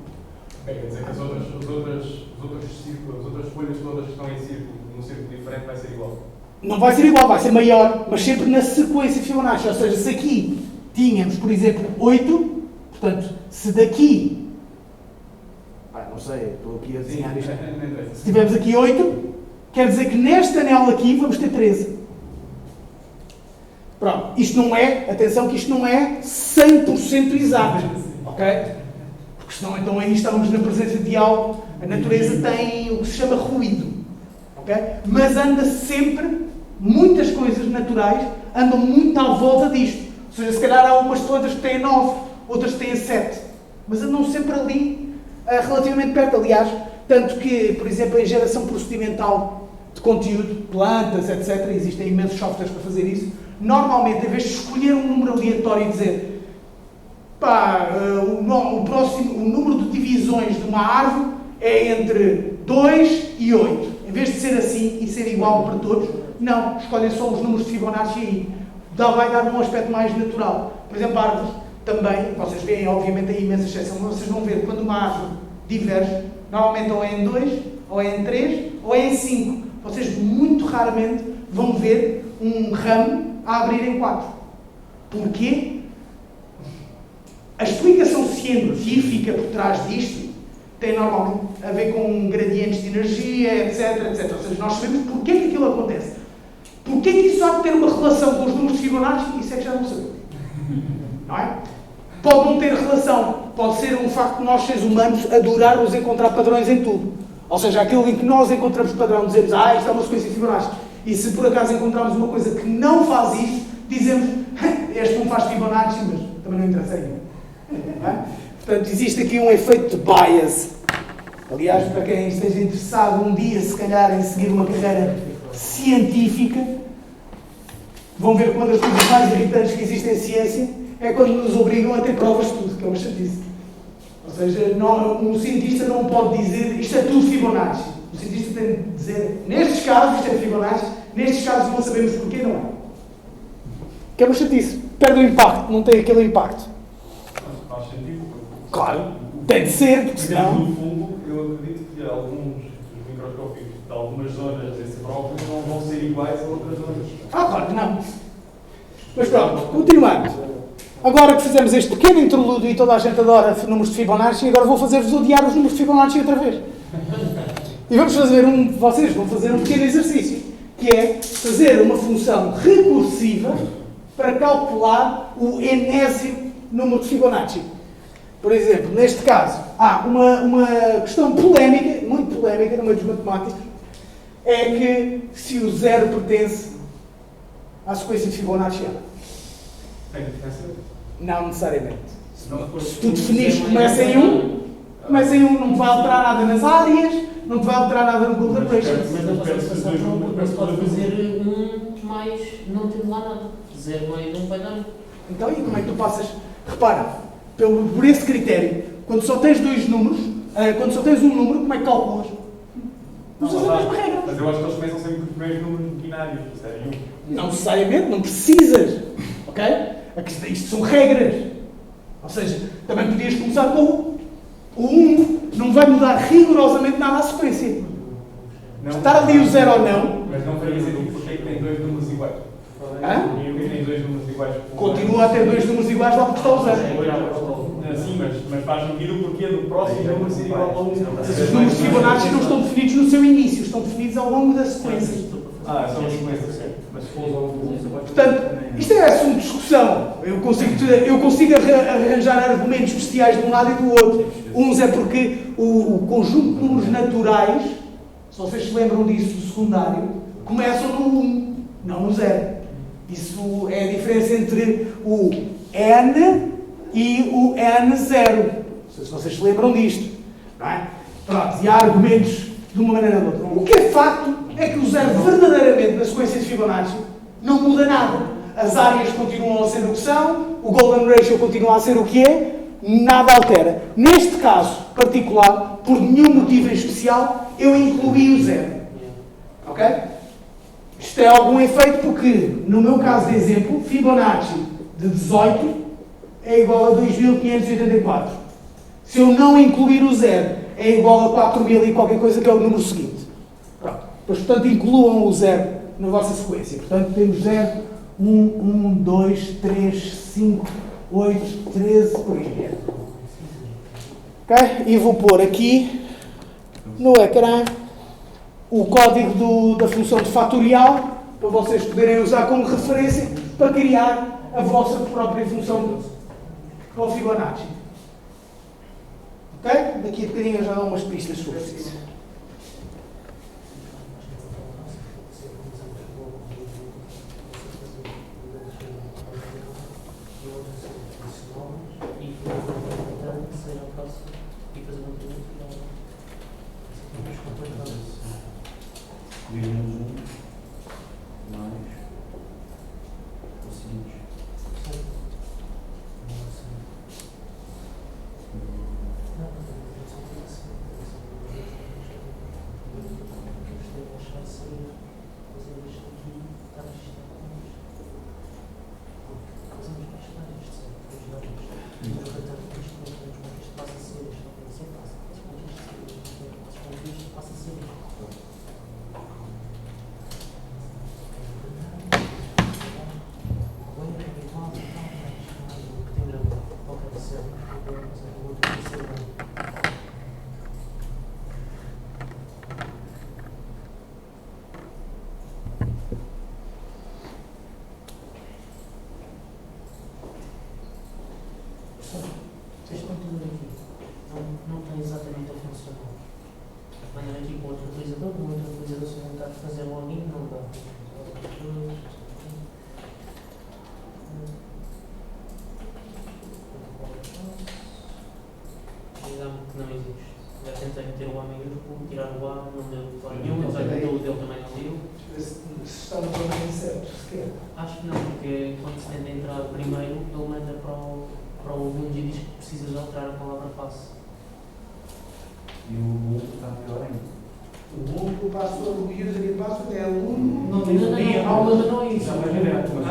[SPEAKER 3] Quer dizer que as outras folhas todas que estão em círculo, num círculo diferente, vai ser igual?
[SPEAKER 2] Não vai ser igual, vai ser maior, mas sempre na sequência de Fibonacci. Ou seja, se aqui tínhamos, por exemplo, 8, portanto, se daqui... não sei, estou aqui a desenhar isto. Se tivermos aqui 8, quer dizer que neste anel aqui vamos ter 13. Pronto, isto não é, atenção que isto não é 100% exato, ok? Porque senão então aí estamos na presença de algo, a natureza tem o que se chama ruído, ok? Mas anda sempre, muitas coisas naturais andam muito à volta disto. Ou seja, se calhar há umas plantas que têm 9, outras que têm 7, mas andam sempre ali, relativamente perto, aliás, tanto que, por exemplo, em geração procedimental de conteúdo, plantas, etc., existem imensos softwares para fazer isso. Normalmente, em vez de escolher um número aleatório e dizer o número de divisões de uma árvore é entre 2 e 8. Em vez de ser assim e ser igual para todos, não, escolhem só os números de Fibonacci aí. Vai dar um aspecto mais natural. Por exemplo, árvores também, vocês veem obviamente a imensa exceção, mas vocês vão ver quando uma árvore diverge, normalmente ou é em 2, ou é em 3, ou é em 5. Vocês muito raramente vão ver um ramo a abrir em 4. Porquê? A explicação científica por trás disto tem normalmente a ver com gradientes de energia, etc, etc. Ou seja, nós sabemos porquê que aquilo acontece. Porquê que isso há de ter uma relação com os números de Fibonacci? Isso é que já não sabemos. Não é? Pode não ter relação. Pode ser um facto de nós, seres humanos, adorarmos encontrar padrões em tudo. Ou seja, aquilo em que nós encontramos padrão, dizemos, isto é uma sequência de Fibonacci. E se por acaso encontrarmos uma coisa que não faz isso, dizemos, este não faz Fibonacci, mas também não interessa aí. Não é? Portanto, existe aqui um efeito de bias. Aliás, para quem esteja interessado um dia, se calhar, em seguir uma carreira científica, vão ver que uma das coisas mais irritantes que existe em ciência é quando nos obrigam a ter provas de tudo, que é uma chatice. Ou seja, um cientista não pode dizer isto é tudo Fibonacci. O cientista tem de dizer, nestes casos isto é Fibonacci, nestes casos não sabemos porquê, não é. Que é uma chatice. Perde o impacto, não tem aquele impacto.
[SPEAKER 3] Faz sentido.
[SPEAKER 2] Claro, tem de ser, porque senão...
[SPEAKER 3] No fundo, eu acredito que alguns dos microscópios de algumas zonas desse brócolis não vão ser iguais a outras zonas.
[SPEAKER 2] Claro que não. Mas pronto, continuando. Agora que fizemos este pequeno interlúdio e toda a gente adora números de Fibonacci, agora vou fazer-vos odiar os números de Fibonacci outra vez. E vamos fazer vocês vão fazer um pequeno exercício, que é fazer uma função recursiva para calcular o enésimo número de Fibonacci. Por exemplo, neste caso, há uma questão polémica, muito polémica no meio dos matemáticos, é que se o zero pertence à sequência de Fibonacci ou não.
[SPEAKER 3] Tem diferença?
[SPEAKER 2] Não necessariamente. Se tu definires que começa em 1, não te vai alterar nada nas áreas, não te vai alterar nada no Golden Ratio.
[SPEAKER 5] Mas não consegue passar para um, mas pode fazer 1 mais não tendo lá nada. 0 mais 1 vai dar 1.
[SPEAKER 2] Então, e como é que tu passas? Repara, por esse critério, quando só tens dois números, quando só tens um número, como é que calculas? Usas a mesma regra.
[SPEAKER 3] Mas eu acho que eles começam sempre com os primeiros números binários, sério.
[SPEAKER 2] Não necessariamente, não precisas. Ok? Isto são regras. Ou seja, também podias começar com o 1, não vai mudar rigorosamente nada à sequência. Estar ali o 0 ou não.
[SPEAKER 3] Mas não faria sentido porque é que tem dois números iguais.
[SPEAKER 2] Hã?
[SPEAKER 3] E o que tem dois números iguais?
[SPEAKER 2] Continua a ter dois números iguais lá porque está o 0.
[SPEAKER 3] Sim, mas faz sentido o porquê do próximo número ser igual a 1.
[SPEAKER 2] Os números de Fibonacci não estão definidos no seu início, estão definidos ao longo da sequência.
[SPEAKER 3] São as sequências. Mas se for ao longo.
[SPEAKER 2] Portanto, isto é assunto de discussão. Eu consigo arranjar argumentos bestiais de um lado e do outro. Uns é porque o conjunto de números naturais, se vocês se lembram disso do secundário, começam no 1, não no 0. Isso é a diferença entre o N e o N0. Não sei se vocês se lembram disto. Não é? Pronto, e há argumentos de uma maneira ou de outra. O que é facto é que o 0 verdadeiramente na sequência de Fibonacci não muda nada. As áreas continuam a ser o que são, o Golden Ratio continua a ser o que é, nada altera. Neste caso particular, por nenhum motivo em especial, eu incluí o 0. Ok? Isto tem algum efeito porque, no meu caso de exemplo, Fibonacci de 18 é igual a 2584. Se eu não incluir o 0, é igual a 4000 e qualquer coisa, que é o número seguinte. Pronto. Pois, portanto, incluam o 0 na vossa sequência. Portanto, temos 0, 1, 2, 3, 5, 8, 13, por aí. Ok? E vou pôr aqui, no ecrã, o código da função de fatorial, para vocês poderem usar como referência para criar a vossa própria função com Fibonacci. Ok? Daqui a bocadinho eu já dou umas pistas sobre isso.
[SPEAKER 5] Não tem exatamente a função. Mandam aqui para outro utilizador, no outro utilizador, se não está a fazer login, não dá. Digamos que não existe. Já tentei meter o A maiúsculo, tirar o A, não deu para nenhum, ele já tentou o dele também não deu.
[SPEAKER 2] Se estamos também certo, sequer.
[SPEAKER 5] Acho que não, porque quando se tenta entrar primeiro, ele manda para o Windows e diz que precisas alterar a palavra passe.
[SPEAKER 6] E o outro está pior ainda.
[SPEAKER 2] O password, o user e password é aluno.
[SPEAKER 5] Não, a aula não é isso.
[SPEAKER 3] Não, mas direto, mas
[SPEAKER 5] A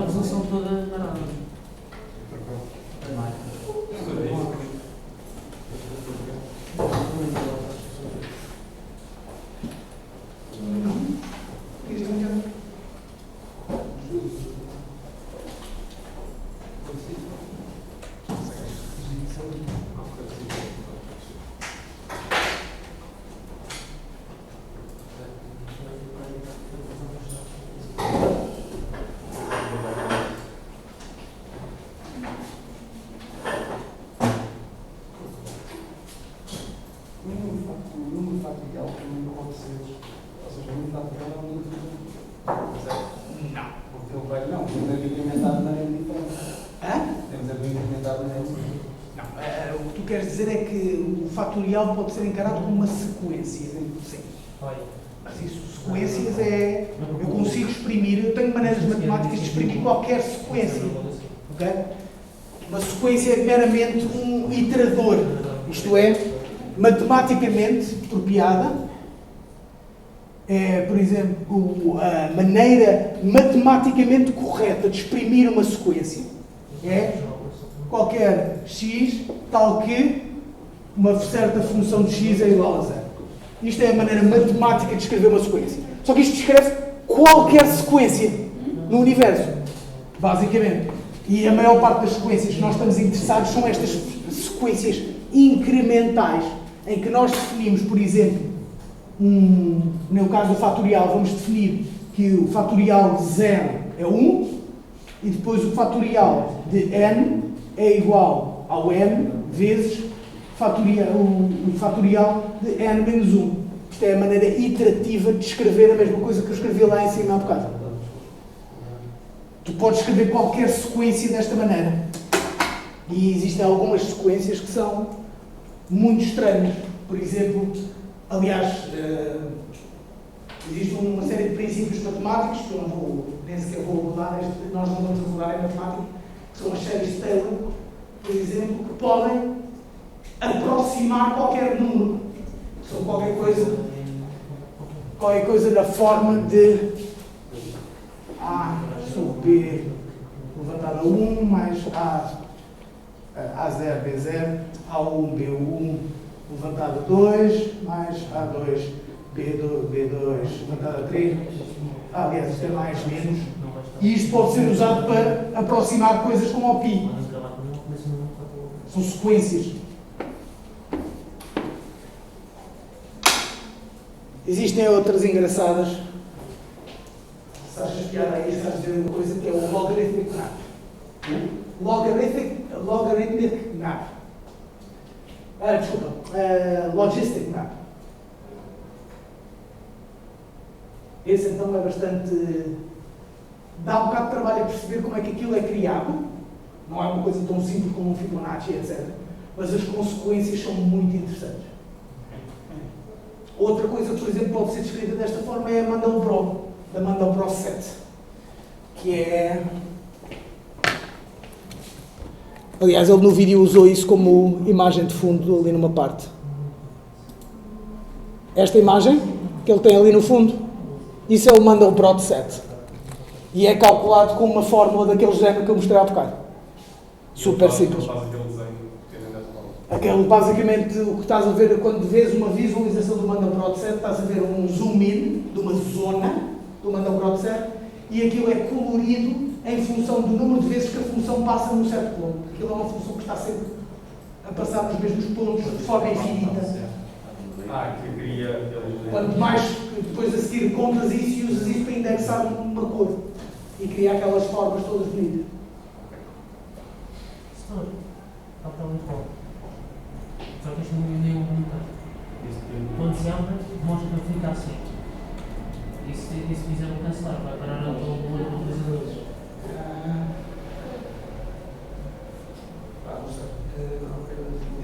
[SPEAKER 5] resolução toda narrada.
[SPEAKER 6] o velho não, temos a incrementar de maneira diferente.
[SPEAKER 2] Hã?
[SPEAKER 6] Temos a incrementar de maneira diferente.
[SPEAKER 2] Não, o que tu queres dizer é que o fatorial pode ser encarado como uma sequência. Sim. Mas isso, sequências é... Eu consigo exprimir, eu tenho maneiras matemáticas de exprimir qualquer sequência. Ok? Uma sequência é meramente um iterador. Isto é, matematicamente apropriada. É, por exemplo, a maneira matematicamente correta de exprimir uma sequência é qualquer x tal que uma certa função de x é igual a zero. Isto é a maneira matemática de escrever uma sequência. Só que isto descreve qualquer sequência no universo, basicamente. E a maior parte das sequências que nós estamos interessados são estas sequências incrementais, em que nós definimos, por exemplo, no caso do fatorial, vamos definir que o fatorial de 0 é 1 e depois o fatorial de n é igual ao n vezes o fatorial de n menos 1. Isto é a maneira iterativa de escrever a mesma coisa que eu escrevi lá em cima há bocado. Tu podes escrever qualquer sequência desta maneira. E existem algumas sequências que são muito estranhas. Por exemplo, aliás, existe uma série de princípios matemáticos que eu não vou, nem sequer vou abordar, nós não vamos abordar em matemática, que são as séries de Taylor, por exemplo, que podem aproximar qualquer número. São qualquer coisa da forma de A sobre B levantado a 1 mais A0, B0, A1, B1 levantado a 2 mais A2, B2 levantado a 3. Aliás, isto é mais menos. E isto pode ser usado para aproximar coisas como o π. São sequências. Existem outras engraçadas. Se achas piada aí, estás a dizer uma coisa que é o logarithmic map. Logarithmic map. Logistic map. Esse então é bastante... Dá um bocado de trabalho a perceber como é que aquilo é criado. Não é uma coisa tão simples como um Fibonacci, etc. Mas as consequências são muito interessantes. Outra coisa que, por exemplo, pode ser descrita desta forma é a Mandelbrot, da Mandelbrot set, que é... Aliás, ele no vídeo usou isso como imagem de fundo ali numa parte. Esta imagem que ele tem ali no fundo, isso é o Mandelbrot set. E é calculado com uma fórmula daquele género que eu mostrei há bocado. Super simples. Aquele, basicamente, o que estás a ver quando vês uma visualização do Mandelbrot set, estás a ver um zoom in de uma zona do Mandelbrot set e aquilo é colorido em função do número de vezes que a função passa num certo ponto. Aquilo é uma função que está sempre a passar nos mesmos pontos de forma infinita.
[SPEAKER 3] Que cria...
[SPEAKER 2] Quanto mais depois a seguir contas isso e usas isso para indexar uma cor e criar aquelas formas todas bonitas.
[SPEAKER 5] Setor, está muito bom. Só que isto não me deu um comentário. Quando se abre, mostra que fica assim. E se fizer um cancelar, vai parar ao outro utilizador.
[SPEAKER 2] Não sei.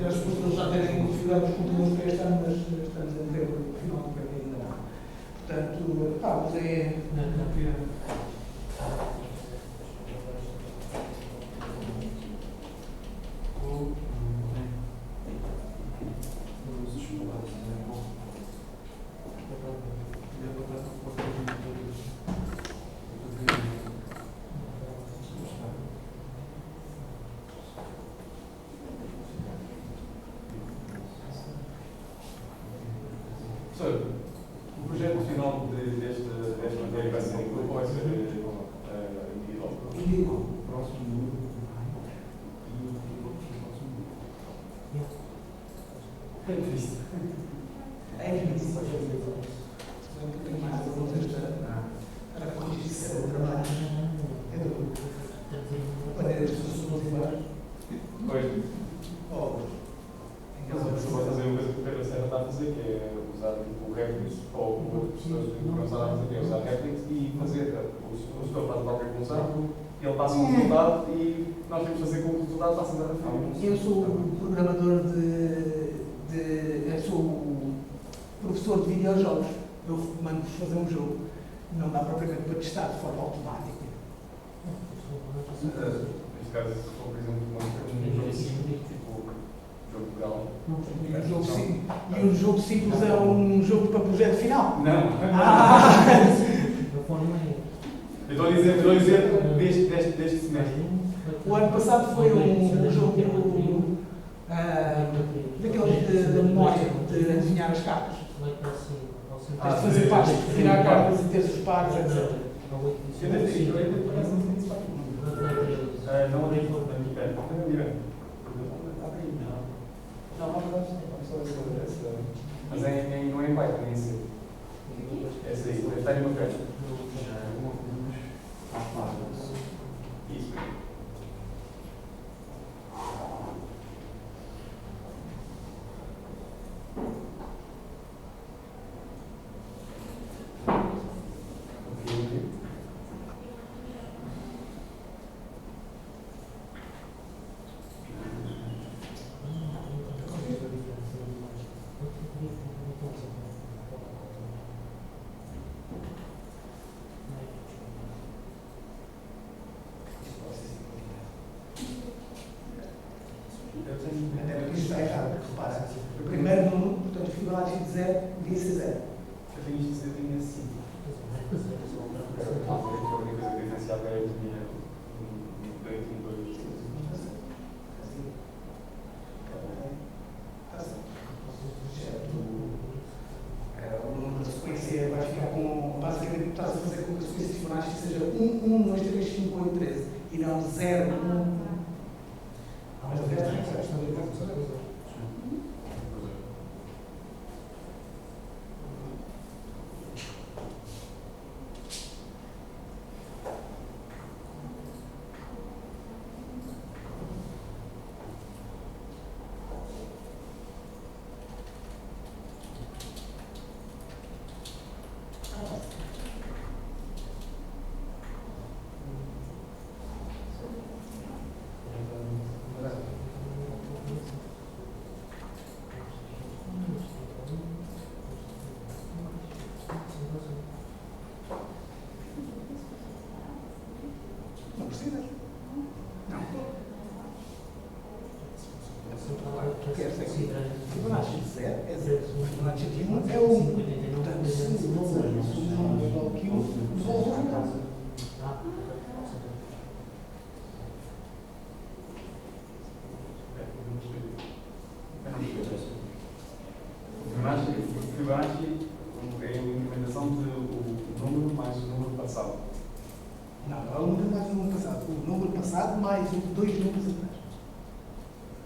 [SPEAKER 2] As pessoas já terem configurado os computadores para este ano, mas estamos em dezembro, no final do ano ainda não. Portanto, mas é...
[SPEAKER 3] O projeto final desta matéria vai ser aquilo ou vai ser individual?
[SPEAKER 6] Próximo
[SPEAKER 2] É difícil. É difícil. Eu tenho mais perguntas para corrigir o trabalho. É duro. Maneira de pessoas motivar.
[SPEAKER 3] Pois. Mas eu vou fazer uma coisa que o Pedro Serra está a fazer, que é usar o reference ou pessoas começaram a fazer, usar réplica e fazer o senhor faz qualquer função, ele passa um resultado e nós temos que fazer com que o resultado passe da final.
[SPEAKER 2] Eu sou programador eu sou professor de videojogos. Eu mando-vos fazer um jogo. Não dá propriamente para testar de forma automática.
[SPEAKER 3] Neste caso, se for, por exemplo, um jogo tipo jogo legal.
[SPEAKER 2] E um jogo simples é um jogo para projeto final?
[SPEAKER 3] Não. Eu estou a dizer deste semestre.
[SPEAKER 2] O ano passado foi um jogo daqueles da memória, de adivinhar as cartas. Tens de fazer partes, de virar cartas e ter os pares, etc.
[SPEAKER 3] Mas não é em Python, é em C. Essa aí, está em uma caixa. Isso.
[SPEAKER 2] Até porque isto está errado, repara. O primeiro número, portanto, o Fibonacci de 0 devia ser 0.
[SPEAKER 3] Eu tenho isto de ser assim. A única coisa diferenciada é eu tinha dois.
[SPEAKER 2] O número de sequência vai ficar com. Basicamente, estás a fazer com que a sequência de Fibonacci seja 1, 1, 2, 3, 5, 8, 13 e não 0, 1. Mas o resto é a questão de Não precisa? Não. Porque esta aqui, Fibonacci de 0 é 0. Fibonacci de 1 é 1. Portanto, se o número é igual que 1, devolve o final.
[SPEAKER 3] Fibonacci é a implementação do número mais o número passado.
[SPEAKER 2] Não, é o número mais o número passado. O número passado mais dois números atrás.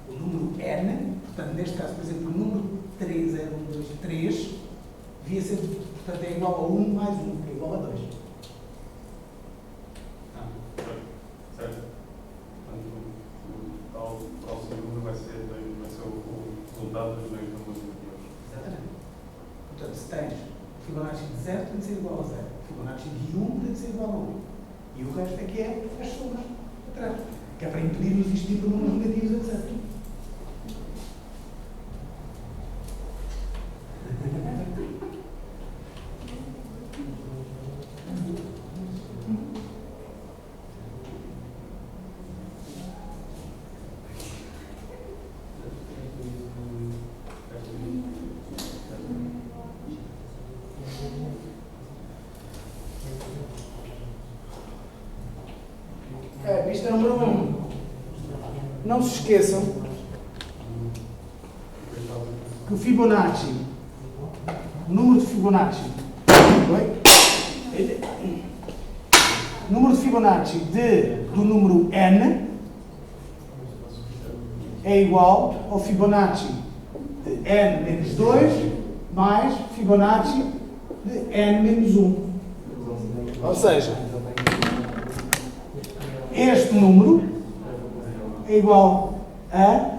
[SPEAKER 2] O número n, portanto, neste caso, por exemplo, o número 3 é 1, 2, 3, devia ser, portanto, é igual a 1 mais 1, que é igual a 2.
[SPEAKER 3] Certo. Portanto, o próximo número vai ser o resultado dos dois números anteriores.
[SPEAKER 2] Exatamente. Portanto, se tens Fibonacci de 0, tem de ser igual a 0. Fibonacci de 1 tem de ser igual a 1. E o resto é que é as somas atrás. Que é para impedir o existir de números negativos, etc. Pista número 1. Não se esqueçam que o Fibonacci, o número de Fibonacci, o número de Fibonacci do número n é igual ao Fibonacci de n menos 2 mais Fibonacci de n menos 1. Ou seja, este número é igual a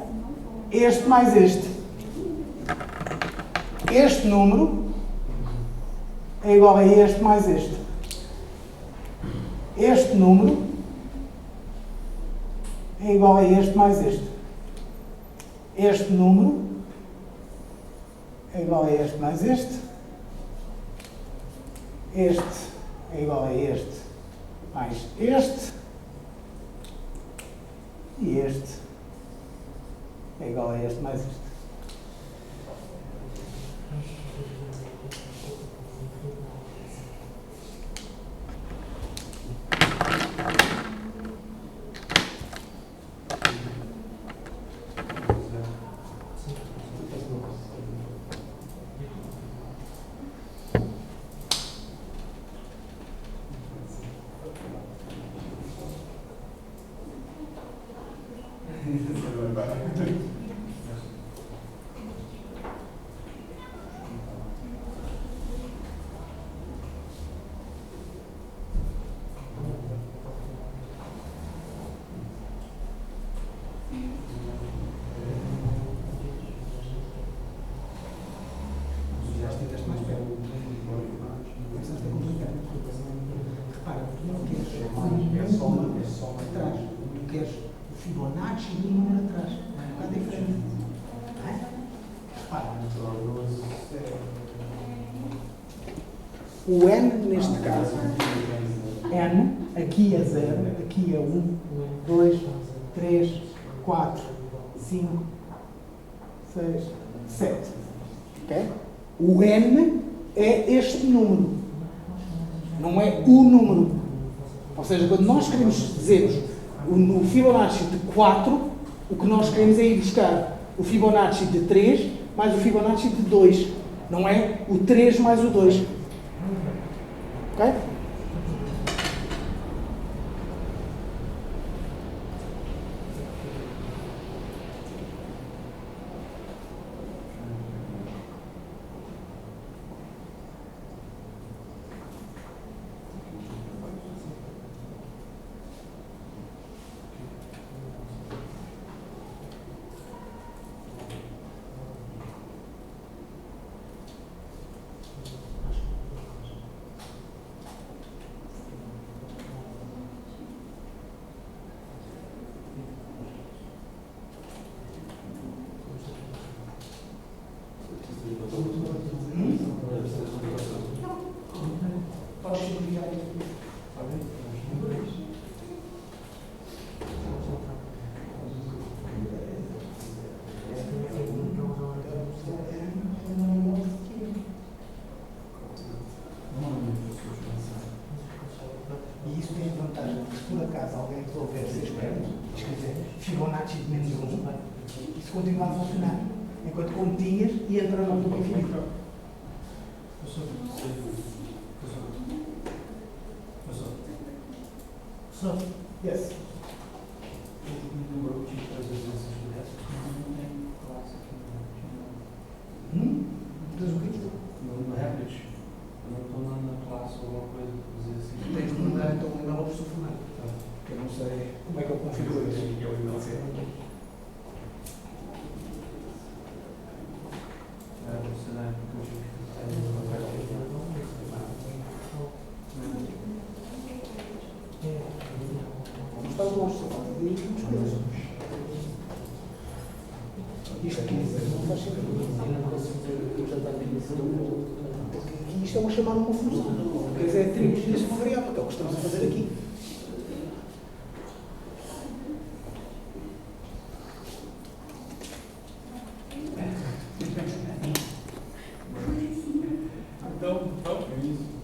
[SPEAKER 2] este mais este. Este número é igual a este mais este. Este número é igual a este mais este. Este número é igual a este mais este. Este é igual a este mais este. E este é igual a este mais este. Fibonacci do número atrás. É um bocado diferente. Não é? Repara. O N, neste caso, N, aqui é 0, aqui é 1, 2, 3, 4, 5, 6, 7. Okay? O N é este número. Não é o número. Ou seja, quando nós queremos dizer no Fibonacci de 4, o que nós queremos é ir buscar o Fibonacci de 3 mais o Fibonacci de 2. Não é o 3 mais o 2. Ok? E isso tem a vantagem de, se por acaso alguém resolver ser esperto, escrever Fibonacci de menos 1, isso continua a funcionar. Enquanto continhas e entra no número infinito.
[SPEAKER 5] Só.
[SPEAKER 2] Yes. Tens o quê?
[SPEAKER 6] Eu não estou na classe ou alguma coisa para fazer assim.
[SPEAKER 2] Tens de mandar então um e-mail ao professor Fernando. Que eu não sei como é que eu configuro isso.
[SPEAKER 3] E é o e-mail certo.
[SPEAKER 6] Você não é porque eu tive
[SPEAKER 2] Vamos estar longe, só falta de muitas coisas. Isto aqui não faz sentido. Porque aqui isto é uma chamada uma função. Quer dizer, é atribuir-se uma variável, que é o que estamos a fazer aqui.
[SPEAKER 3] Então, é isso.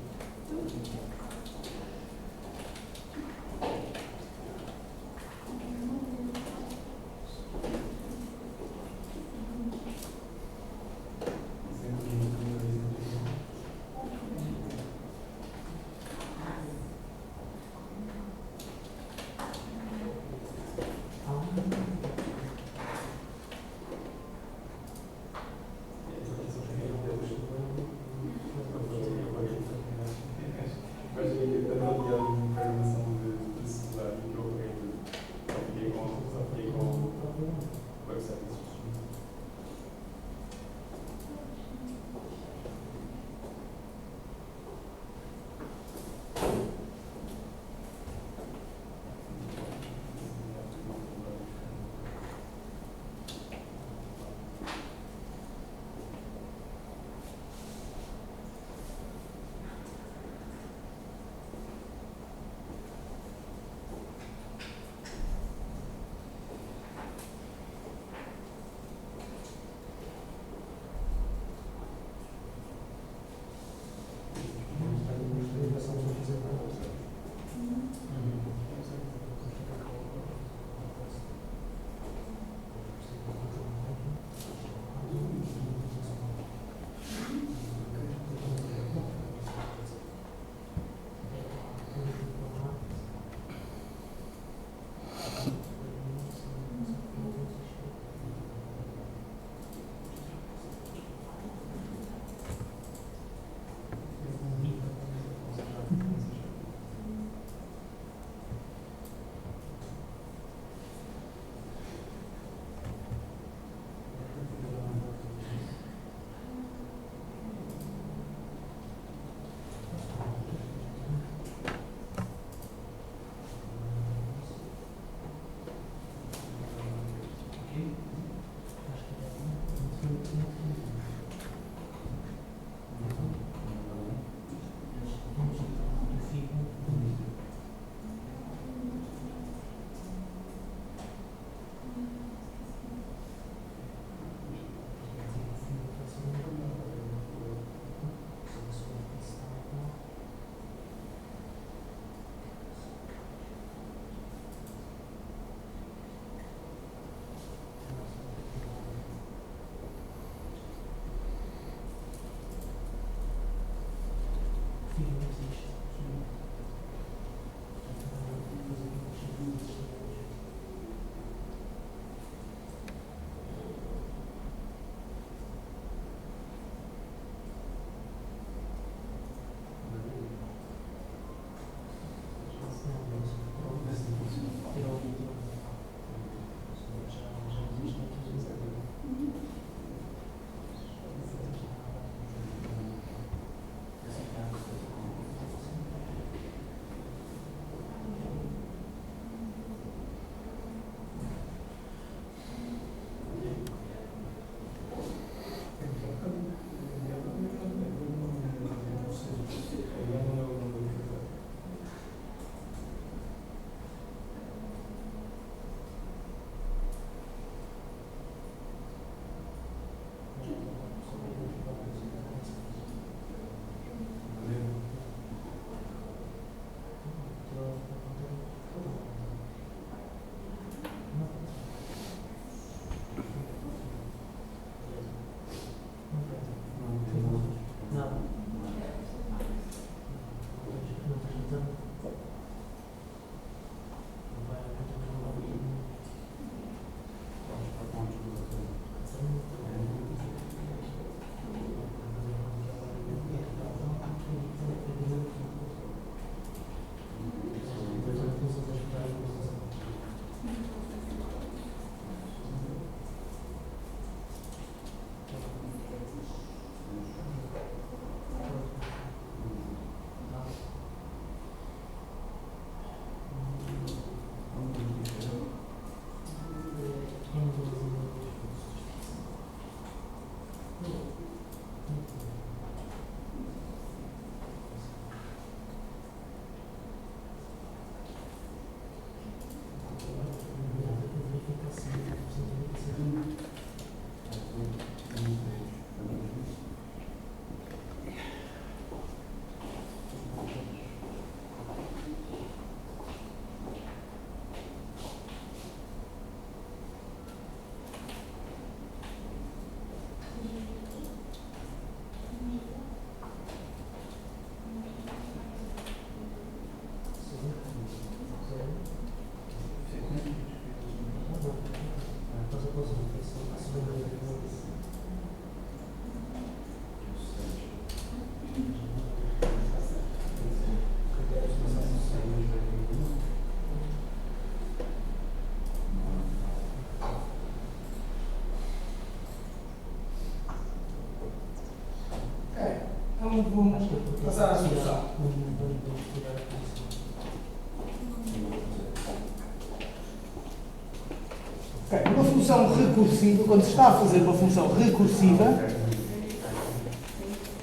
[SPEAKER 2] Okay. Uma função recursiva, quando se está a fazer uma função recursiva,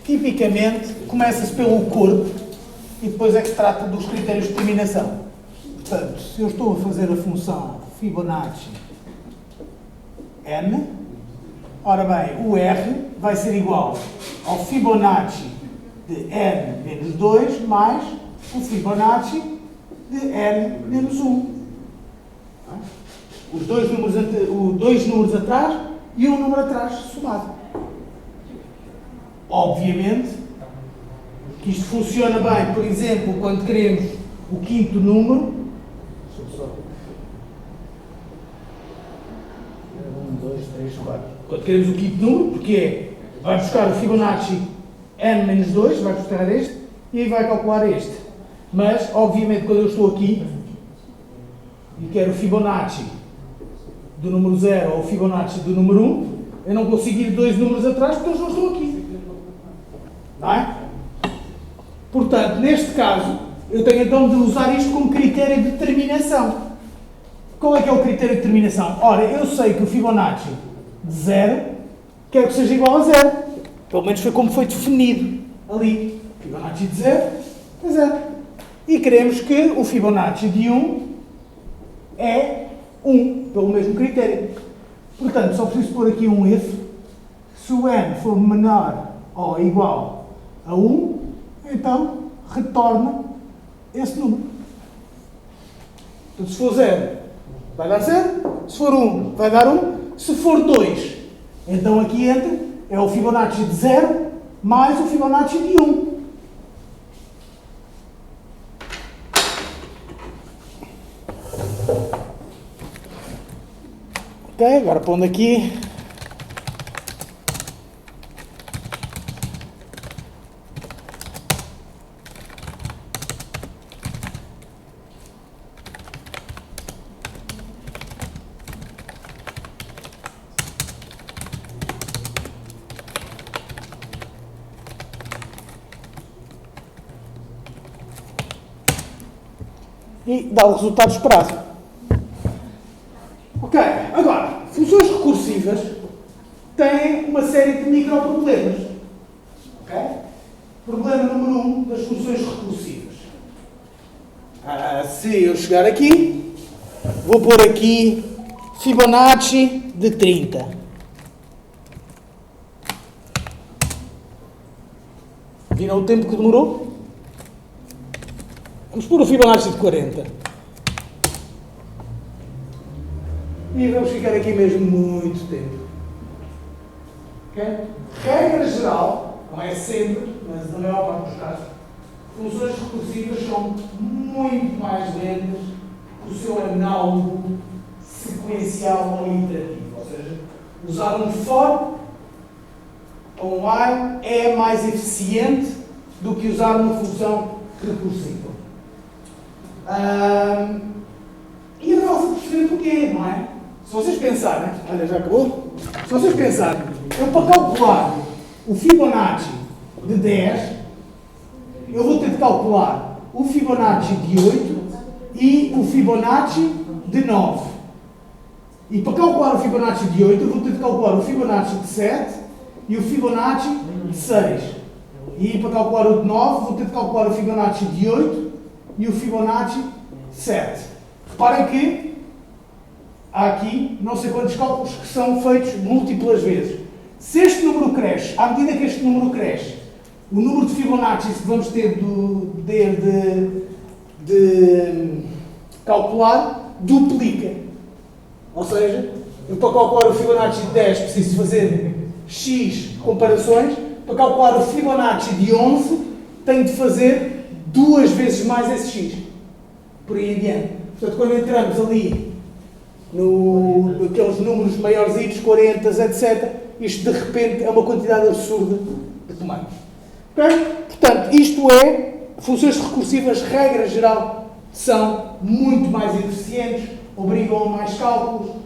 [SPEAKER 2] tipicamente começa-se pelo corpo e depois é que se trata dos critérios de terminação. Portanto, se eu estou a fazer a função Fibonacci n, ora bem, o R vai ser igual ao Fibonacci de n menos 2 mais o Fibonacci de n menos 1. Os dois números atrás e um número atrás somado. Obviamente que isto funciona bem, por exemplo, quando queremos o quinto número. 1, 2, 3, 4. Quando queremos o quinto número, porque é, vai buscar o Fibonacci n menos 2, vai buscar este e aí vai calcular este. Mas, obviamente, quando eu estou aqui e quero o Fibonacci do número 0 ou o Fibonacci do número 1, eu não consigo ir 2 números atrás porque eles não estão aqui. Não é? Portanto, neste caso, eu tenho então de usar isto como critério de terminação. Qual é que é o critério de terminação? Ora, eu sei que o Fibonacci de 0 quero que seja igual a 0. Pelo menos foi como foi definido ali. Fibonacci de 0 é 0. E queremos que o Fibonacci de 1 é 1, pelo mesmo critério. Portanto, só preciso pôr aqui um if. Se o n for menor ou igual a 1, então retorna esse número. Portanto, se for 0, vai dar 0. Se for 1, vai dar 1. Se for 2, então aqui entra, é o Fibonacci de 0 mais o Fibonacci de 1. Ok, agora pondo aqui. E dá o resultado esperado. Ok, agora, funções recursivas têm uma série de microproblemas. Ok? Problema número 1 das funções recursivas. Se eu chegar aqui, vou pôr aqui Fibonacci de 30. Viram o tempo que demorou? Vamos pôr o Fibonacci de 40. E vamos ficar aqui mesmo muito tempo. Okay? Regra geral, não é sempre, mas na maior parte dos casos, funções recursivas são muito mais lentas que o seu análogo sequencial ou iterativo. Ou seja, usar um for ou um while é mais eficiente do que usar uma função recursiva. E agora vamos perceber porquê, não é? Se vocês pensarem, olha, já acabou? Se vocês pensarem, eu para calcular o Fibonacci de 10, eu vou ter de calcular o Fibonacci de 8 e o Fibonacci de 9. E para calcular o Fibonacci de 8, eu vou ter de calcular o Fibonacci de 7 e o Fibonacci de 6. E para calcular o de 9, vou ter de calcular o Fibonacci de 8 e o Fibonacci de 7. Reparem que há aqui não sei quantos cálculos que são feitos múltiplas vezes. Se este número cresce, à medida que este número cresce, o número de Fibonacci que vamos ter de calcular duplica. Ou seja, eu para calcular o Fibonacci de 10 preciso fazer x comparações, para calcular o Fibonacci de 11 tenho de fazer 2 vezes mais esse x. Por aí em diante. Portanto, quando entramos ali naqueles números maiorzitos, 40, etc., isto de repente é uma quantidade absurda de comandos. Okay? Portanto, isto é, funções recursivas, regra geral, são muito mais eficientes, obrigam a mais cálculos,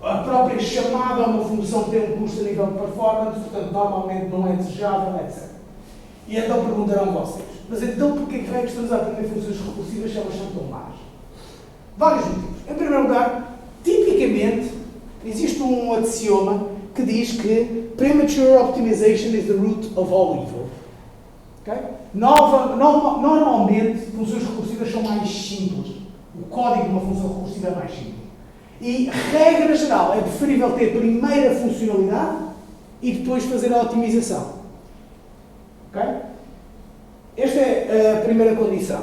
[SPEAKER 2] a própria chamada a uma função tem um custo a nível de performance, portanto, normalmente não é desejável, etc. E então perguntarão vocês, mas então porquê que é que estamos a aprender funções recursivas se elas são tão más? Vários motivos. Em primeiro lugar, tipicamente, um axioma que diz que premature optimization is the root of all evil. Okay? Normalmente, funções recursivas são mais simples. O código de uma função recursiva é mais simples. E, regra geral, é preferível ter primeiro a funcionalidade e depois fazer a otimização. Ok? Esta é a primeira condição.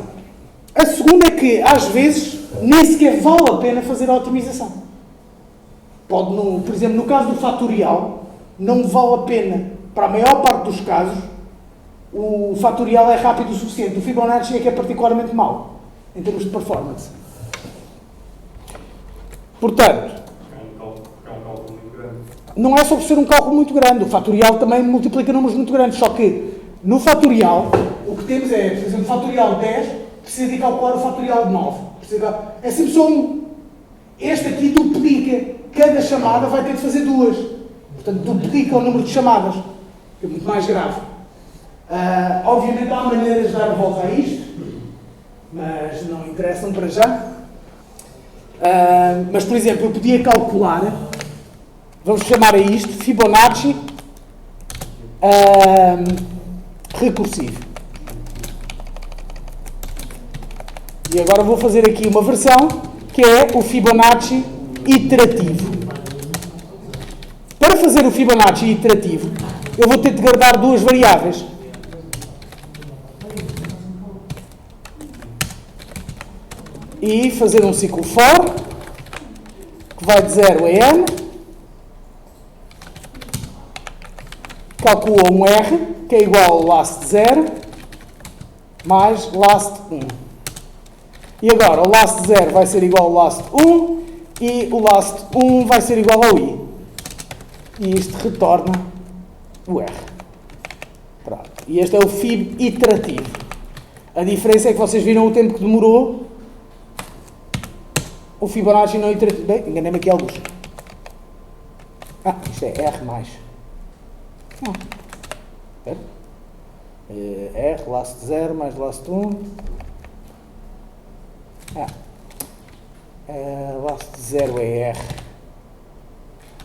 [SPEAKER 2] A segunda é que, às vezes, nem sequer vale a pena fazer a otimização. Pode, por exemplo, no caso do fatorial, não vale a pena, para a maior parte dos casos, o fatorial é rápido o suficiente. O Fibonacci é que é particularmente mau, em termos de performance. Portanto,
[SPEAKER 3] É um cálculo muito grande.
[SPEAKER 2] não é só por ser um cálculo muito grande. O fatorial também multiplica números muito grandes. Só que, no fatorial, o que temos é, por exemplo, o fatorial de 10, precisa de calcular o fatorial de 9. É sempre só um. Este aqui duplica. Cada chamada vai ter de fazer duas. Portanto, duplica o número de chamadas. Que é muito mais grave. Obviamente há maneiras de dar a volta a isto, mas não interessam para já. Mas, por exemplo, eu podia calcular, vamos chamar a isto Fibonacci recursivo. E agora vou fazer aqui uma versão que é o Fibonacci iterativo. Para fazer o Fibonacci iterativo, eu vou ter de guardar duas variáveis. E fazer um ciclo for, que vai de 0 a n, calcula um r, que é igual ao last 0, mais last 1. E agora, o last 0 vai ser igual ao last 1, e o last 1 vai ser igual ao i. E isto retorna o r. Pronto. E este é o fib iterativo. A diferença é que vocês viram o tempo que demorou. O Fibonacci não iterativo. Bem, enganei-me aqui alguns. Isto é R mais. R, last 0 mais last 1. Last 0 é R.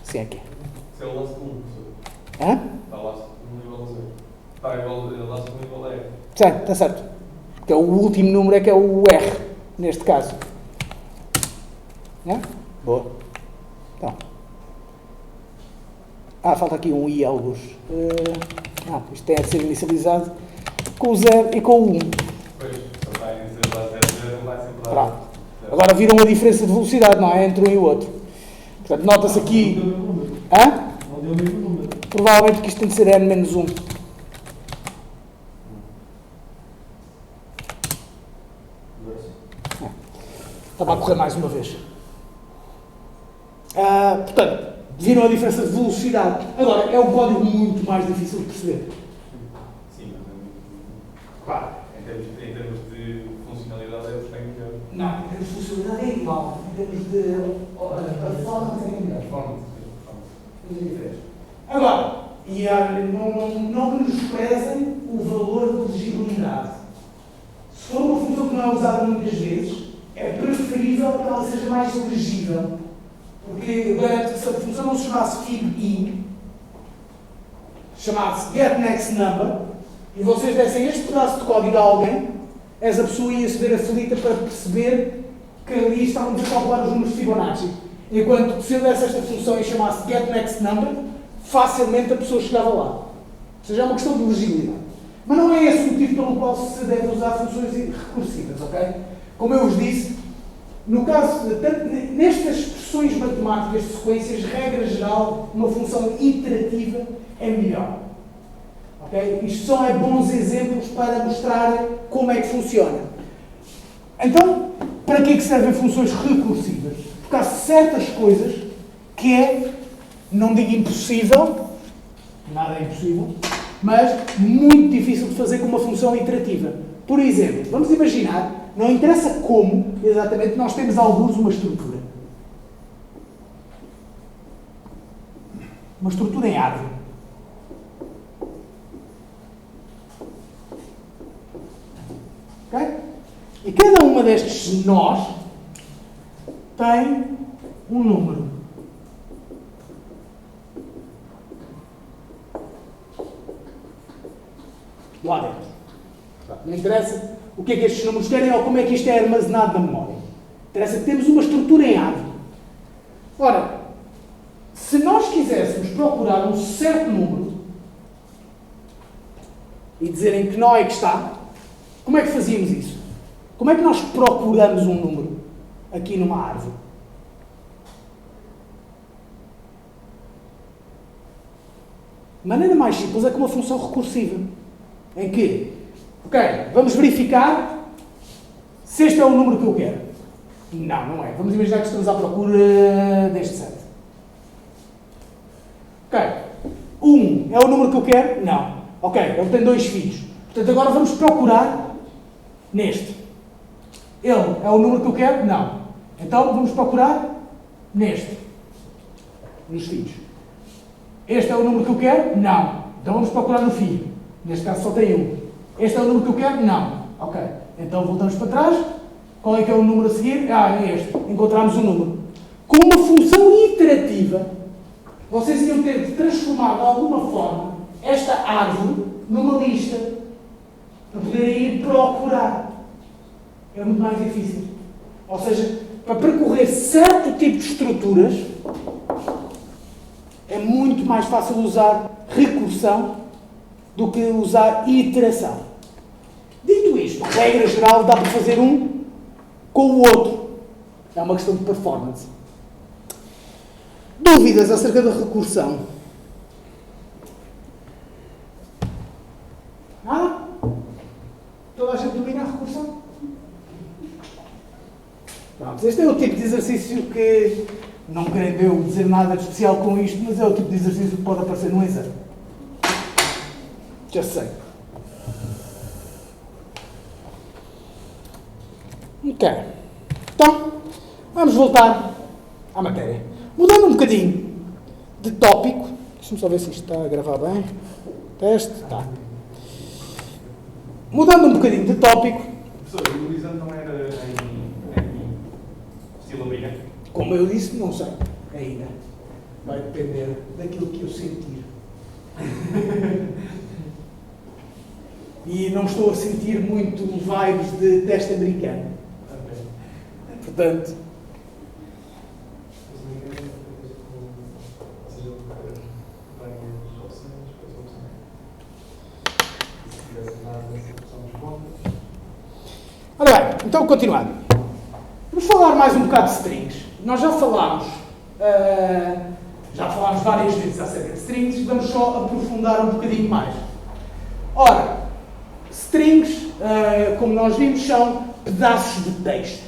[SPEAKER 2] Sim, aqui.
[SPEAKER 3] Isso é o last 1, professor. Está last 1 igual a 0. Está igual, last 1 igual a R.
[SPEAKER 2] Sim, está certo. Porque é o último número é que é o R, neste caso. Boa. Então. Falta aqui um i alguns. Isto tem de ser inicializado com o 0 e com o 1.
[SPEAKER 3] Pois, só vai inicializar 0, vai sempre dar.
[SPEAKER 2] Pronto. Agora viram a diferença de velocidade, não é? Entre um e o outro. Portanto, nota-se aqui.
[SPEAKER 6] Não deu o mesmo número.
[SPEAKER 2] Provavelmente que isto tem de ser n menos 1. Estava a correr mais uma vez. Portanto, viram a diferença de velocidade. Agora, é um código muito mais difícil de perceber.
[SPEAKER 3] Sim, mas
[SPEAKER 2] Claro.
[SPEAKER 3] em termos de funcionalidade é bem melhor.
[SPEAKER 2] Não, em termos de funcionalidade é igual. Em termos de performance é melhor. Agora, não menosprezem o valor de legibilidade. Se for uma função que não é usada muitas vezes, é preferível que ela seja mais legível. Porque garante que se a função não se chamasse fib-in, chamasse getNextNumber, e vocês dessem este pedaço de código a alguém, essa pessoa ia se ver aflita para perceber que ali estávamos a calcular os números de Fibonacci. Enquanto que se eu desse esta função e chamasse getNextNumber, facilmente a pessoa chegava lá. Ou seja, é uma questão de legibilidade. Mas não é esse o motivo pelo qual se deve usar funções recursivas, ok? Como eu vos disse, no caso, nestas expressões matemáticas de sequências, regra geral, uma função iterativa é melhor. Okay? Isto são bons exemplos para mostrar como é que funciona. Então, para que é que servem funções recursivas? Porque há certas coisas que é, não digo impossível, nada é impossível, mas muito difícil de fazer com uma função iterativa. Por exemplo, vamos imaginar, não interessa como, exatamente, nós temos alguns uma estrutura. Uma estrutura em árvore. Ok? E cada uma destes nós tem um número. Não interessa o que é que estes números querem ou como é que isto é armazenado na memória. Interessa que temos uma estrutura em árvore. Ora, se nós quiséssemos procurar um certo número e dizer em que nó é que está, como é que fazíamos isso? Como é que nós procuramos um número aqui numa árvore? A maneira mais simples é com uma função recursiva, em que, ok, vamos verificar se este é o número que eu quero. Não, não é. Vamos imaginar que estamos à procura deste set. Ok, 1 é o número que eu quero? Não. Ok, ele tem 2 filhos. Portanto, agora vamos procurar neste. Ele é o número que eu quero? Não. Então, vamos procurar neste. Nos filhos. Este é o número que eu quero? Não. Então vamos procurar no filho. Neste caso só tem 1. Este é o número que eu quero? Não. Ok. Então voltamos para trás. Qual é que é o número a seguir? É este. Encontramos o número. Com uma função iterativa, vocês iam ter de transformar de alguma forma esta árvore numa lista para poderem ir procurar. É muito mais difícil. Ou seja, para percorrer certo tipo de estruturas, é muito mais fácil usar recursão do que usar iteração. Dito isto, regra geral, dá para fazer um com o outro. É uma questão de performance. Dúvidas acerca da recursão? Nada? Toda a gente domina a recursão? Pronto, este é o tipo de exercício que, não querendo eu dizer nada de especial com isto, mas é o tipo de exercício que pode aparecer no exame. Já sei. Ok. Então, vamos voltar à matéria. Mudando um bocadinho de tópico. Deixa-me só ver se isto está a gravar bem. Teste? Está. Mudando um bocadinho de tópico.
[SPEAKER 3] Professor, o exame não era em estilo americano?
[SPEAKER 2] Como eu disse, não sei ainda. Vai depender daquilo que eu sentir. E não estou a sentir muito vibes de teste americano. Portanto, ora bem, então continuando. Vamos falar mais um bocado de strings. Nós já falámos várias vezes acerca de strings, vamos só aprofundar um bocadinho mais. Ora, strings, como nós vimos, são pedaços de texto,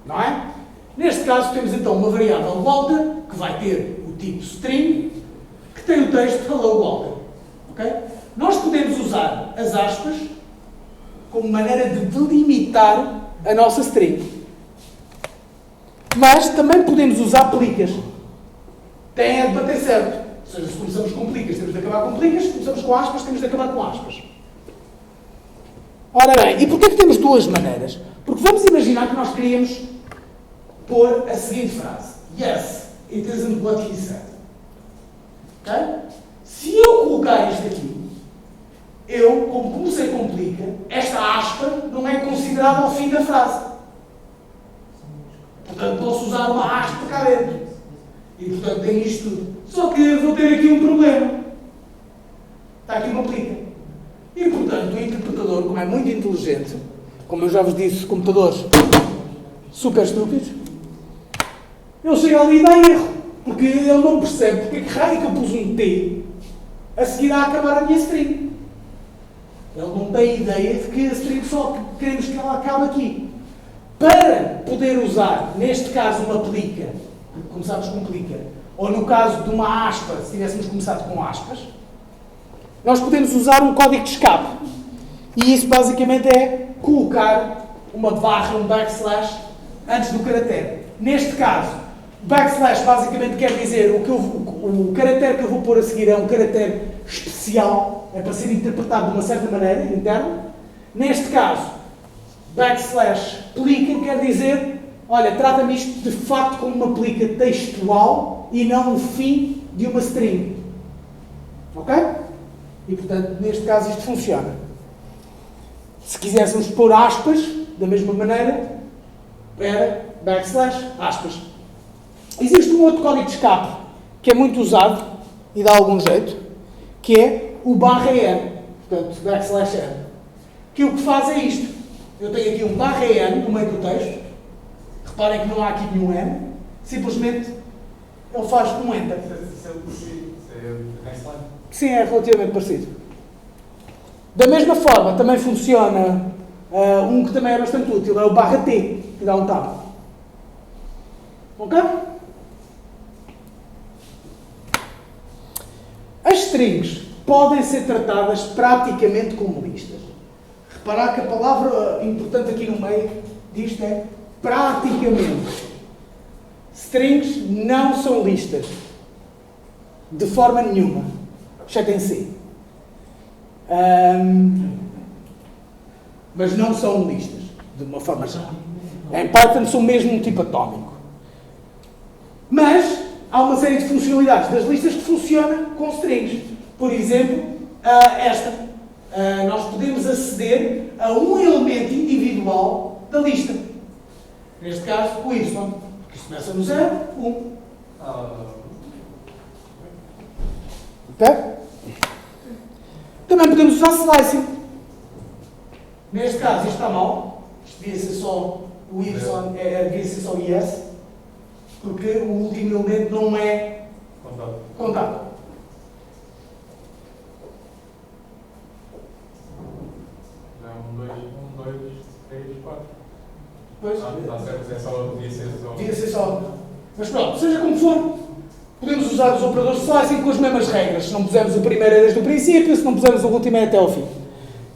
[SPEAKER 2] não é? Neste caso temos então uma variável Walter, que vai ter o tipo string, que tem o texto Hello Walter. Okay? Nós podemos usar as aspas como maneira de delimitar a nossa string. Mas também podemos usar plicas. Tem de bater certo. Ou seja, se começamos com plicas, temos de acabar com plicas. Se começamos com aspas, temos de acabar com aspas. Ora bem, e porquê que temos duas maneiras? Porque vamos imaginar que nós queríamos pôr a seguinte frase. Yes, it isn't what he said. Ok? Se eu colocar isto aqui, eu, como comecei com plica, esta aspa não é considerada ao fim da frase. Portanto, posso usar uma aspa cá dentro. E, portanto, tem isto tudo. Só que vou ter aqui um problema. Está aqui uma plica. E, portanto, o interpretador, como é muito inteligente, como eu já vos disse, computadores super estúpidos, ele chega ali e dá erro. Porque ele não percebe porque é que raio que eu pus um T a seguir a acabar a minha string. Ele não tem ideia de que a string só queremos que ela acabe aqui. Para poder usar, neste caso, uma plica, começámos com plica, ou no caso de uma aspa, se tivéssemos começado com aspas, nós podemos usar um código de escape. E isso basicamente é colocar uma barra, um backslash, antes do caractere. Neste caso, backslash basicamente quer dizer o caractere que eu vou pôr a seguir é um caractere especial, é para ser interpretado de uma certa maneira, interna. Neste caso, backslash plica quer dizer, olha, trata-me isto de facto como uma plica textual e não o fim de uma string. Ok? E portanto, neste caso isto funciona. Se quiséssemos pôr aspas, da mesma maneira, era backslash, aspas. Existe um outro código de escape que é muito usado e dá algum jeito, que é o /n, portanto, backslash n, que o que faz é isto. Eu tenho aqui um /n no meio do texto, reparem que não há aqui nenhum n, simplesmente ele faz um enter. Sim, é relativamente parecido. Da mesma forma, também funciona um que também é bastante útil, é o /t, que dá um tab. Ok? As strings podem ser tratadas praticamente como listas. Reparar que a palavra importante aqui no meio disto é praticamente. Strings não são listas. De forma nenhuma. Exceto em C. Mas não são listas. De uma forma geral. Em Python são mesmo um tipo atómico. Mas há uma série de funcionalidades das listas que funcionam com strings. Por exemplo, esta. Nós podemos aceder a um elemento individual da lista. Neste caso, o y. Porque isto começa no 0, 1. Ok? Também podemos usar slicing. Neste caso, isto está mal. Isto devia ser só o y, devia ser só yes. Porque o último elemento não é contado.
[SPEAKER 3] Um, dois, três, quatro.
[SPEAKER 2] Pois.
[SPEAKER 3] Está certo,
[SPEAKER 2] devia ser só. Mas pronto, seja como for, podemos usar os operadores de slicing com as mesmas regras. Se não pusermos o primeiro é desde o princípio, se não pusermos o último é até ao fim.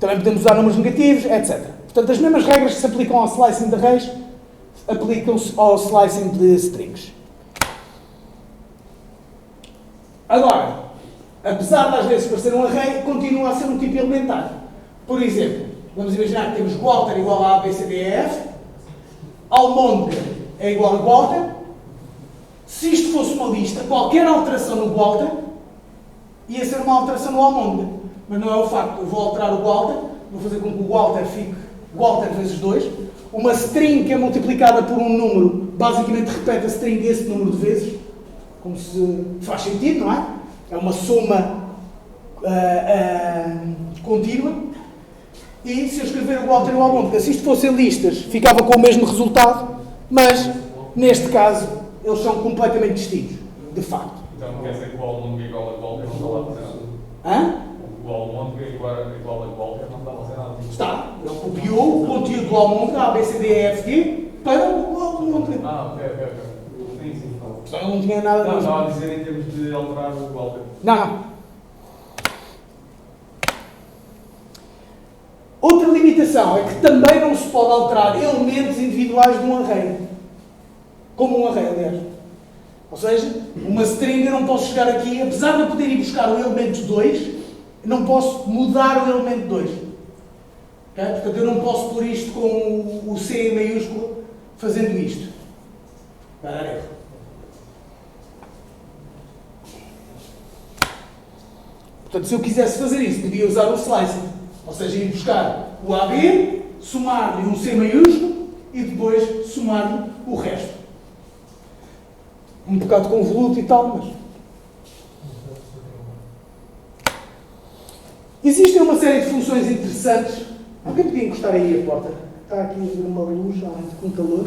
[SPEAKER 2] Também podemos usar números negativos, etc. Portanto, as mesmas regras que se aplicam ao slicing de arrays aplicam-se ao slicing de strings. Agora, apesar de às vezes parecer um array, continua a ser um tipo elementar. Por exemplo, vamos imaginar que temos Walter igual a B, C, D, E, F. Almôndega é igual a Walter. Se isto fosse uma lista, qualquer alteração no Walter ia ser uma alteração no Almôndega. Mas não é o facto. Eu vou alterar o Walter, vou fazer com que o Walter fique Walter vezes 2. Uma string que é multiplicada por um número, basicamente repete a string esse número de vezes. Como se faz sentido, não é? É uma soma contínua. E se eu escrever o Walter e o Almôndega, se isto fossem listas, ficava com o mesmo resultado, mas, neste caso, eles são completamente distintos, de facto.
[SPEAKER 3] Então não quer dizer que o Almôndega igual a Walter não está lá a fazer nada?
[SPEAKER 2] Hã?
[SPEAKER 3] O Almôndega igual a Walter não está a fazer nada?
[SPEAKER 2] Está. Ele copiou o conteúdo do Almôndega, A, B, C, D, E, F, G, para o Almôndega.
[SPEAKER 3] Ok. Sim.
[SPEAKER 2] Portanto, não tinha nada...
[SPEAKER 3] Não, estava a dizer em termos de alterar o Walter.
[SPEAKER 2] Não. Outra limitação é que também não se pode alterar elementos individuais de um array. Como um array, aliás. Ou seja, uma string eu não posso chegar aqui, apesar de eu poder ir buscar o elemento 2, não posso mudar o elemento 2. Okay? Portanto, eu não posso pôr isto com o C em maiúsculo fazendo isto. Vai dar erro. Portanto, se eu quisesse fazer isso, podia usar o slicing. Ou seja, ir buscar o AB, somar-lhe um C maiúsculo e depois somar-lhe o resto. Um bocado convoluto e tal, mas... Existem uma série de funções interessantes. Alguém podia encostar aí a porta? Está aqui uma luz, com calor.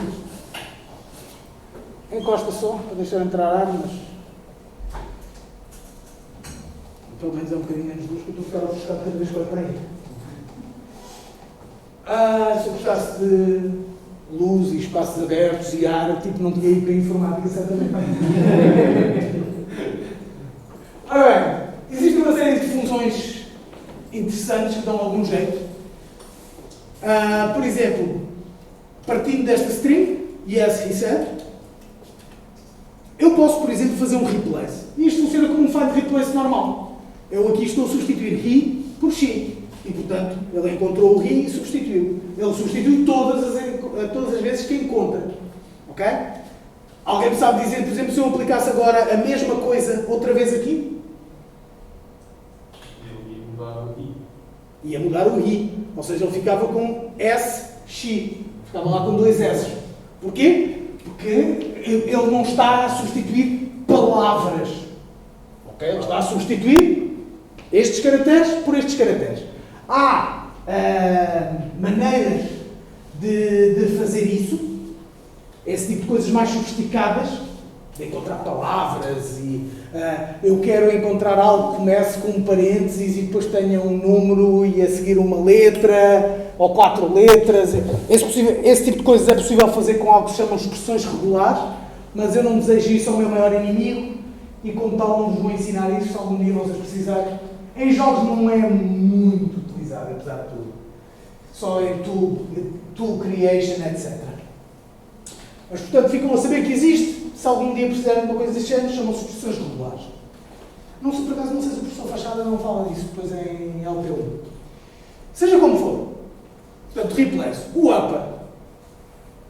[SPEAKER 2] Encosta só, para deixar entrar ar, mas... Pelo menos é um bocadinho menos luz, que eu estou a ficar ofuscado cada vez que olho para aí. Se eu gostasse de luz e espaços abertos e ar, tipo, não tinha ido para a informática, certamente. Ora bem, existe uma série de funções interessantes que dão algum jeito. Por exemplo, partindo desta string, yes, he said, eu posso, por exemplo, fazer um replace. E isto funciona como um find replace normal. Eu aqui estou a substituir he por she. E, portanto, ele encontrou o he e substituiu. Ele substitui todas as vezes que encontra. Ok? Alguém me sabe dizer, por exemplo, se eu aplicasse agora a mesma coisa outra vez aqui?
[SPEAKER 3] Ele ia mudar o i.
[SPEAKER 2] Ia mudar o I. Ou seja, ele ficava com SX. Ficava lá com 2 S. Porquê? Porque ele não está a substituir palavras. Ok? Ele está a substituir estes caracteres por estes caracteres. Há maneiras de fazer isso, esse tipo de coisas mais sofisticadas, de encontrar palavras e eu quero encontrar algo que comece com um parênteses e depois tenha um número e a seguir uma letra ou 4 letras. Esse tipo de coisas é possível fazer com algo que se chamam expressões regulares, mas eu não desejo isso ao meu maior inimigo e como tal não vos vou ensinar isso se algum dia vocês precisarem. Em jogos não é muito utilizado, apesar de tudo. Só em tool creation, etc. Mas, portanto, ficam a saber que existe. Se algum dia precisarem de uma coisa deste género, chamam-se expressões regulares. Não sei, por acaso, não sei se o professor Fachada não fala disso depois em LP1. Seja como for. Portanto, replace. O upper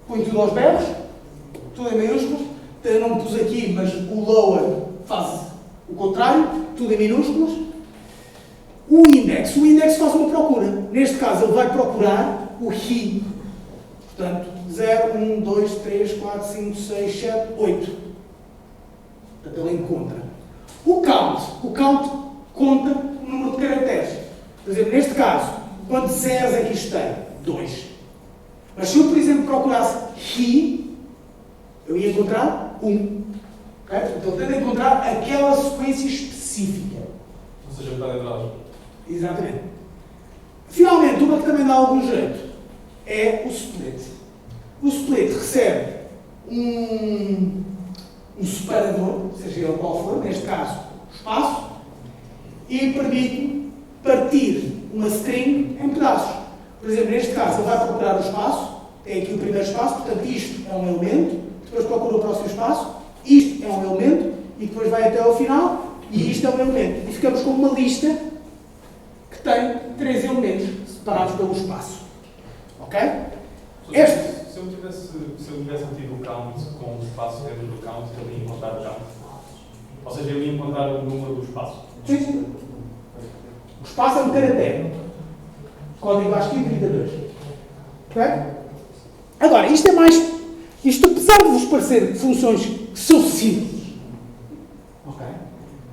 [SPEAKER 2] põe tudo aos berros, tudo em maiúsculos. Eu não pus aqui, mas o lower faz o contrário, tudo em minúsculos. O index faz uma procura. Neste caso, ele vai procurar o he. Portanto, 0, 1, 2, 3, 4, 5, 6, 7, 8. Portanto, ele encontra. O count conta o número de caracteres. Por exemplo, neste caso, quantos zeros é que isto tem? 2. Mas se eu, por exemplo, procurasse he, eu ia encontrar 1. Okay? Então, eu tenho de encontrar aquela sequência específica.
[SPEAKER 3] Ou seja, metade atrás.
[SPEAKER 2] Exatamente. Finalmente, uma que também dá algum jeito é o split. O split recebe um separador, seja ele qual for, neste caso, espaço, e permite partir uma string em pedaços. Por exemplo, neste caso, ele vai procurar o espaço, tem aqui o primeiro espaço, portanto, isto é um elemento, depois procura o próximo espaço, isto é um elemento, e depois vai até ao final, e isto é um elemento. E ficamos com uma lista que tem 3 elementos separados pelo espaço. Ok?
[SPEAKER 3] Se eu tivesse metido o count com o espaço dentro do count, ele ia encontrar o count. Ou seja, ele ia encontrar o número do espaço.
[SPEAKER 2] Sim. O espaço é um caractere. Código ASCII 32. Ok? Agora, isto apesar de vos parecer funções que são simples, ok?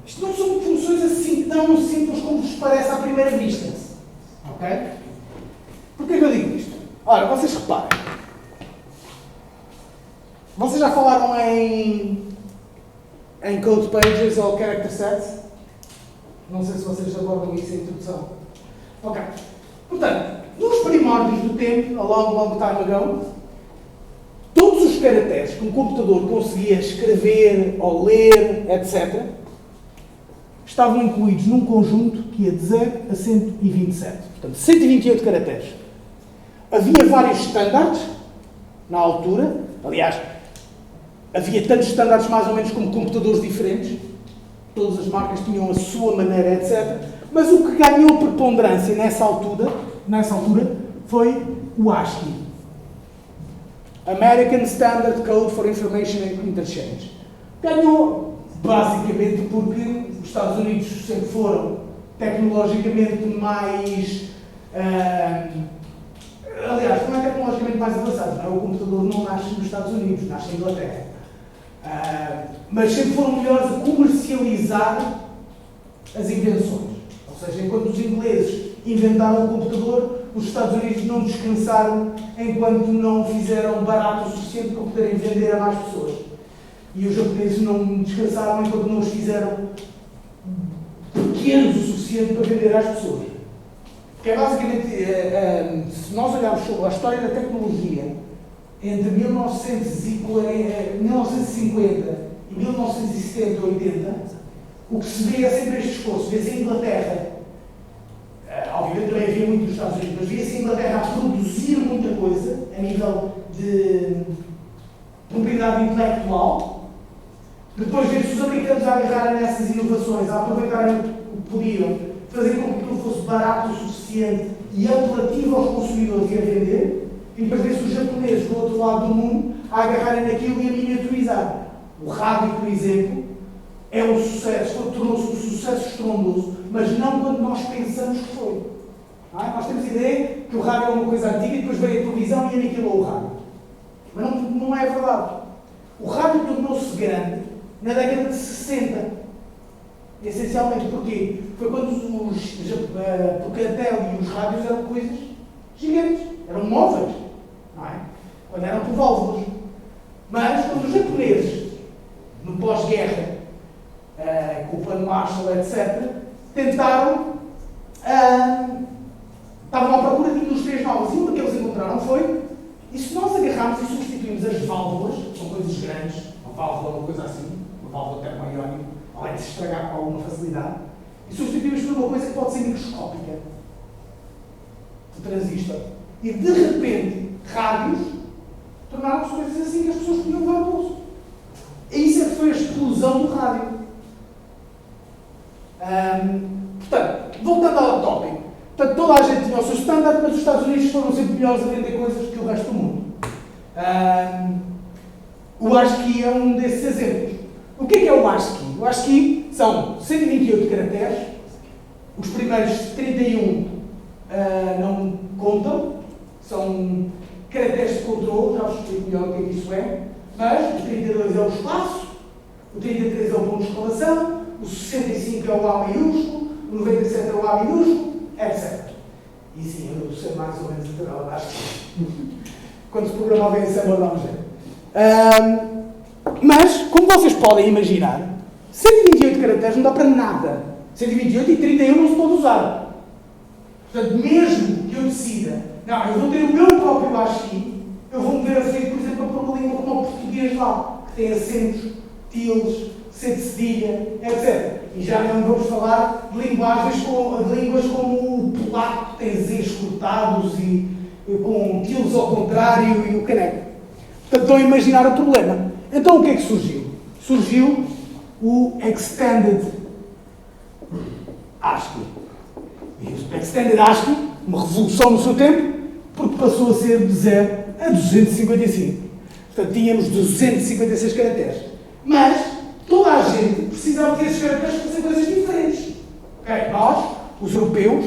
[SPEAKER 2] Isto não são funções assim tão simples como vos parece à primeira vista. Ok? Porquê que eu digo isto? Ora, vocês reparem. Vocês já falaram em code pages ou character sets? Não sei se vocês abordam isso em introdução. Ok. Portanto, nos primórdios do tempo, a long time ago, todos os caracteres que um computador conseguia escrever ou ler, etc., estavam incluídos num conjunto que ia de 0 a 127. Portanto, 128 caracteres. Havia vários standards na altura. Aliás, havia tantos standards mais ou menos como computadores diferentes. Todas as marcas tinham a sua maneira, etc. Mas o que ganhou preponderância nessa altura foi o ASCII. American Standard Code for Information Interchange. Ganhou basicamente porque os Estados Unidos sempre foram tecnologicamente mais... aliás, não é tecnologicamente mais avançado. Não é? O computador não nasce nos Estados Unidos, nasce na Inglaterra. Mas sempre foram melhores a comercializar as invenções. Ou seja, enquanto os ingleses inventaram o computador, os Estados Unidos não descansaram enquanto não fizeram barato o suficiente para poderem vender a mais pessoas. E os japoneses não descansaram enquanto não os fizeram pequenos o suficiente para vender às pessoas. Porque é basicamente, se nós olharmos sobre a história da tecnologia, entre 1950 e 1970, 80, o que se vê é sempre este esforço. Vê-se a Inglaterra, obviamente também havia muito nos Estados Unidos, mas vê-se a Inglaterra a produzir muita coisa, a nível de propriedade intelectual. Depois vê-se os americanos a agarrarem nessas inovações, a aproveitarem o que podiam, fazer com que aquilo fosse barato o suficiente e apelativo aos consumidores e a vender. E depois vê-se os japoneses do outro lado do mundo a agarrarem naquilo e a miniaturizar. O rádio, por exemplo, é um sucesso, tornou-se um sucesso estrondoso, mas não quando nós pensamos que foi. Não é? Nós temos a ideia que o rádio é uma coisa antiga e depois veio a televisão e aniquilou o rádio. Mas não é verdade. O rádio tornou-se grande na década de 60. Essencialmente porquê? Foi quando o cartel e os rádios eram coisas gigantes. Eram móveis. Não é? Quando eram por válvulas. Mas quando os japoneses, no pós-guerra, com o plano Marshall, etc., tentaram, estavam à procura de indústrias novas. E uma que eles encontraram foi, e se nós agarrarmos e substituímos as válvulas, que são coisas grandes, uma válvula, uma coisa assim, uma válvula termoiónica, além de se estragar com alguma facilidade, e substituímos por uma coisa que pode ser microscópica, de transistor. E de repente, rádios tornaram-se coisas assim que as pessoas podiam levar ao bolso. E isso é que foi a explosão do rádio. Portanto, voltando ao tópico. Portanto, toda a gente tinha o seu standard, mas os Estados Unidos foram sempre melhores a vender coisas que o resto do mundo. O ASCII é um desses exemplos. O que é o ASCII? O ASCII são 128 caracteres. Os primeiros 31 não contam. São caracteres de controle, já vos explico melhor o que é que isso é. Mas o 32 é o espaço, o 33 é o ponto de exclamação, o 65 é o A maiúsculo, o 97 é o A minúsculo, etc. E sim, eu sei mais ou menos a tabela da ASCII. Quando se programava em Assembler dá um jeito. Mas, como vocês podem imaginar, 128 caracteres não dá para nada. 128 e 31 não se pode usar. Portanto, mesmo que eu decida, não, eu vou ter o meu próprio ASCII, eu vou me ver afeito, por exemplo, para uma língua como o português lá, que tem acentos, tildes, C de cedilha, etc. E já não vamos falar de línguas como o polaco, que tem Zs cortados e com tildes ao contrário e o caneco. Portanto, estão a imaginar o problema. Então, o que é que surgiu? Surgiu o Extended ASCII. E o Extended ASCII, uma revolução no seu tempo, porque passou a ser de 0 a 255. Portanto, tínhamos 256 caracteres. Mas toda a gente precisava ter esses caracteres para fazer coisas diferentes. Okay? Nós, os europeus,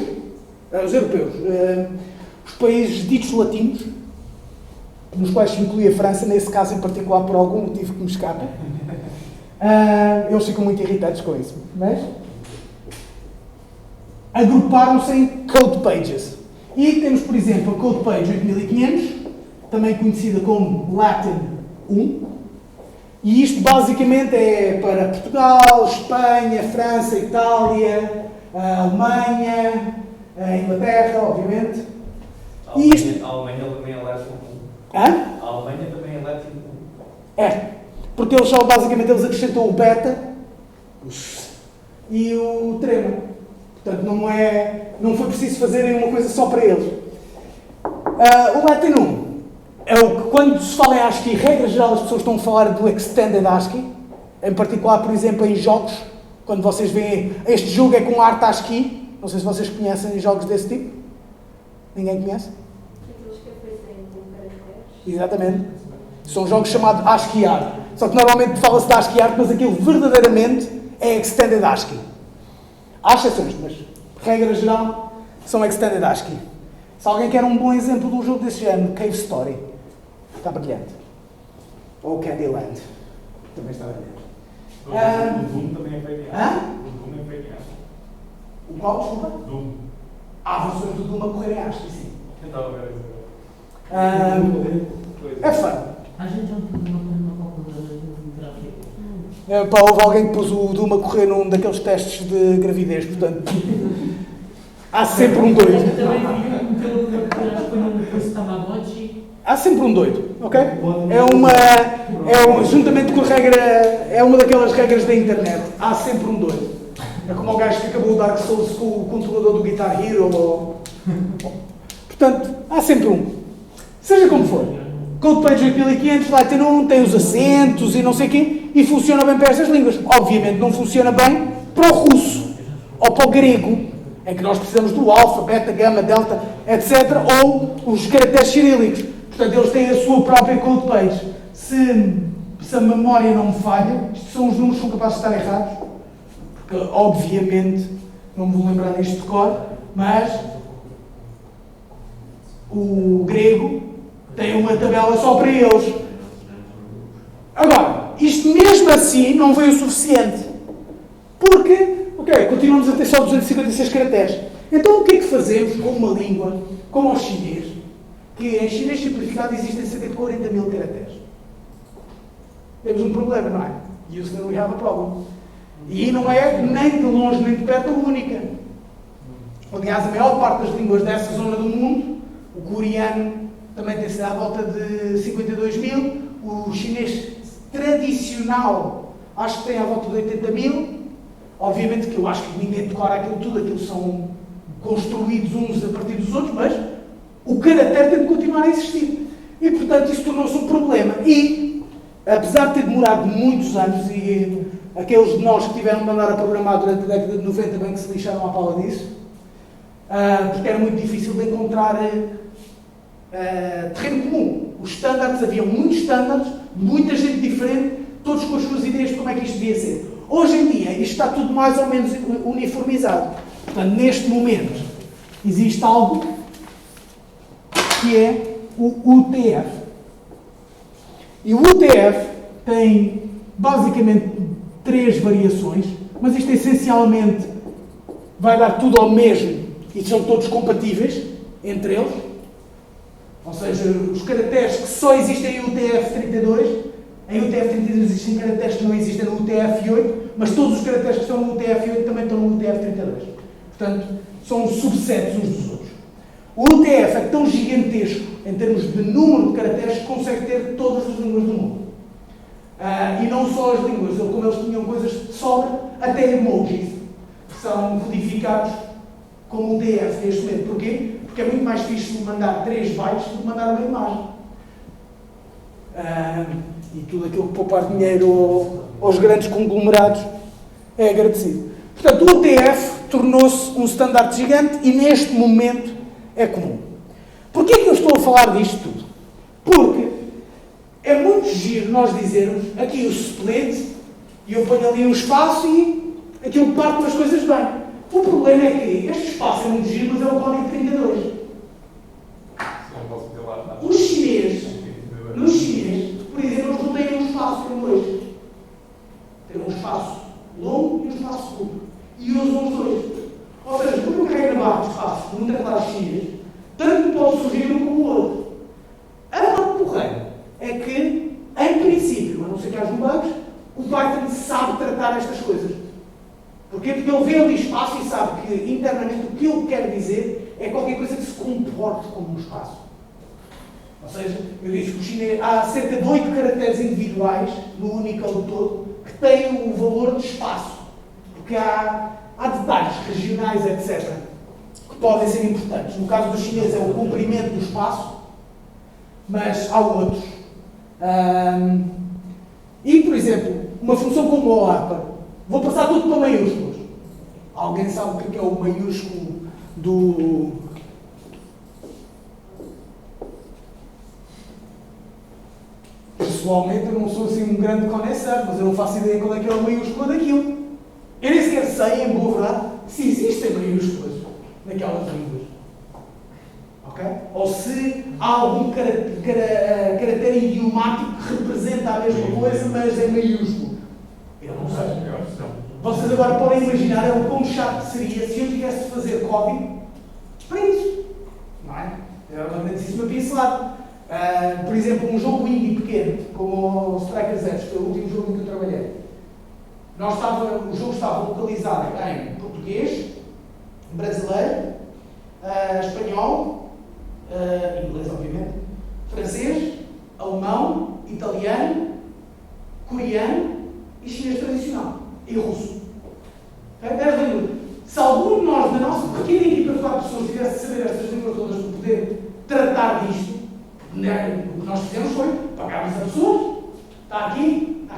[SPEAKER 2] os países ditos latinos, nos quais se inclui a França, nesse caso em particular, por algum motivo que me escapa, eles ficam muito irritados com isso. Mas agruparam-se em code pages. E temos, por exemplo, a Code Page 8500, também conhecida como Latin 1. E isto basicamente é para Portugal, Espanha, França, Itália, Alemanha, Inglaterra, obviamente.
[SPEAKER 6] A Alemanha também é Latin 1.
[SPEAKER 2] Hã?
[SPEAKER 6] A Alemanha também é Latin 1.
[SPEAKER 2] É, porque eles só basicamente eles acrescentam o beta e o trema. Portanto, não foi preciso fazerem uma coisa só para eles. O Latin 1 é o que, quando se fala em ASCII, regra geral, as pessoas estão a falar do Extended ASCII, em particular, por exemplo, em jogos, quando vocês veem, este jogo é com arte ASCII, não sei se vocês conhecem jogos desse tipo. Ninguém conhece?
[SPEAKER 7] Aqueles que aparecem com caracteres.
[SPEAKER 2] Exatamente. São jogos chamados ASCII Art. Só que normalmente fala-se de ASCII Art, mas aquilo verdadeiramente é Extended ASCII. Há exceções, mas, regra geral, são Extended ASCII. Se alguém quer um bom exemplo de um jogo desse género, Cave Story, está brilhante. Ou Candyland, também está brilhante.
[SPEAKER 3] O Doom também é feito em ASCII. O Doom é feito em ASCII.
[SPEAKER 2] O qual, desculpa?
[SPEAKER 3] Doom.
[SPEAKER 2] Há versões do Doom a correr em ASCII, sim.
[SPEAKER 3] Eu estava a ver isso.
[SPEAKER 2] É fã.
[SPEAKER 5] A gente já não tem uma cópia de gráfico.
[SPEAKER 2] Pá, houve alguém que pôs o Doom a correr num daqueles testes de gravidez, portanto, há sempre um doido.
[SPEAKER 5] Eu também vi acho que foi no Tamagotchi.
[SPEAKER 2] Há sempre um doido, ok? Juntamente com a regra, é uma daquelas regras da internet. Há sempre um doido. É como o gajo que acabou o Dark Souls com o controlador do Guitar Hero. Portanto, há sempre um. Seja como for. Code Page 8500, lá tem os acentos e não sei o quê, e funciona bem para estas línguas. Obviamente não funciona bem para o russo, ou para o grego, em que nós precisamos do alfa, beta, gama, delta, etc., ou os caracteres cirílicos. Portanto, eles têm a sua própria Code Page. Se a memória não me falha, isto são os números que são capazes de estar errados, porque, obviamente, não me vou lembrar disto de cor, mas O grego tem uma tabela só para eles. Agora, isto mesmo assim não foi o suficiente. Porque, continuamos a ter só 256 caracteres. Então o que é que fazemos com uma língua como o chinês? Que em chinês simplificado existem cerca de 40 mil caracteres. Temos um problema, não é? Houston, we have a problem. E não é nem de longe nem de perto a única. Aliás, a maior parte das línguas dessa zona do mundo, o coreano também tem sido à volta de 52 mil, o chinês tradicional acho que tem à volta de 80 mil. Obviamente que eu acho que ninguém decora aquilo tudo, aquilo são construídos uns a partir dos outros, mas o caractere tem de continuar a existir. E, portanto, isso tornou-se um problema. E, apesar de ter demorado muitos anos, e aqueles de nós que tiveram de andar a programar durante a década de 90 bem que se lixaram à pala disso, porque era muito difícil de encontrar terreno comum. Os standards, havia muitos standards, muita gente diferente, todos com as suas ideias de como é que isto devia ser. Hoje em dia, isto está tudo mais ou menos uniformizado. Portanto, neste momento, existe algo que é o UTF. E o UTF tem, basicamente, 3 variações, mas isto essencialmente vai dar tudo ao mesmo e são todos compatíveis entre eles. Ou seja, os caracteres que só existem em UTF-32, em UTF-32 existem caracteres que não existem no UTF-8, mas todos os caracteres que estão no UTF-8 também estão no UTF-32. Portanto, são subsets uns dos outros. O UTF é tão gigantesco em termos de número de caracteres que consegue ter todas as línguas do mundo. E não só as línguas, como eles tinham coisas de sobra, até emojis, que são codificados como UTF neste momento. Porquê? Porque é muito mais fixe mandar 3 bytes do que mandar uma imagem. E tudo aquilo que poupar dinheiro aos grandes conglomerados é agradecido. Portanto, o UTF tornou-se um standard gigante e neste momento é comum. Porquê é que eu estou a falar disto tudo? Porque é muito giro nós dizermos aqui o split e eu ponho ali um espaço e aquilo parte das coisas bem. O problema é que este espaço é muito giro, mas é o código 32. Os chineses, no chinês, por exemplo, eles não têm um espaço como hoje. Têm um espaço longo e um espaço curto. E usam os dois. Ou seja, quando eu carrego na barra de espaço num teclado chinês, tanto pode surgir um como o outro. A parte porreira é que, em princípio, a não ser que haja bugs, o Python sabe tratar estas coisas. Porquê? Porque ele vê ali espaço e sabe que, internamente, o que ele quer dizer é qualquer coisa que se comporte como um espaço. Ou seja, eu disse que o chinês, há cerca de 8 caracteres individuais no Unicode todo que têm o valor de espaço. Porque há detalhes regionais, etc., que podem ser importantes. No caso do chinês é o comprimento do espaço, mas há outros. E, por exemplo, uma função como o upper, vou passar tudo para maiúsculos. Alguém sabe o que é o maiúsculo do... Pessoalmente eu não sou assim um grande conhecedor, mas eu não faço ideia qual é que é o maiúsculo daquilo. Eu nem sequer sei, em boa verdade, se existem maiúsculas naquelas línguas. Ok? Ou se há algum caractere idiomático que representa a mesma coisa, mas é maiúsculo. Eu não sei. Vocês agora podem imaginar o quão chato seria se eu tivesse de fazer código para isso. Não é? Era uma grandíssima pincelada. Por exemplo, um jogo indie pequeno, como o Strikers Edge, que foi o último jogo em que eu trabalhei. O jogo estava localizado em português, brasileiro, espanhol, inglês, obviamente, francês, alemão, italiano, coreano e chinês tradicional. E russo. Se algum de nós, na nossa pequena equipa de 4 pessoas, tivesse de saber estas línguas todas para poder tratar disto, o que nós fizemos foi pagarmos a pessoas. Está aqui.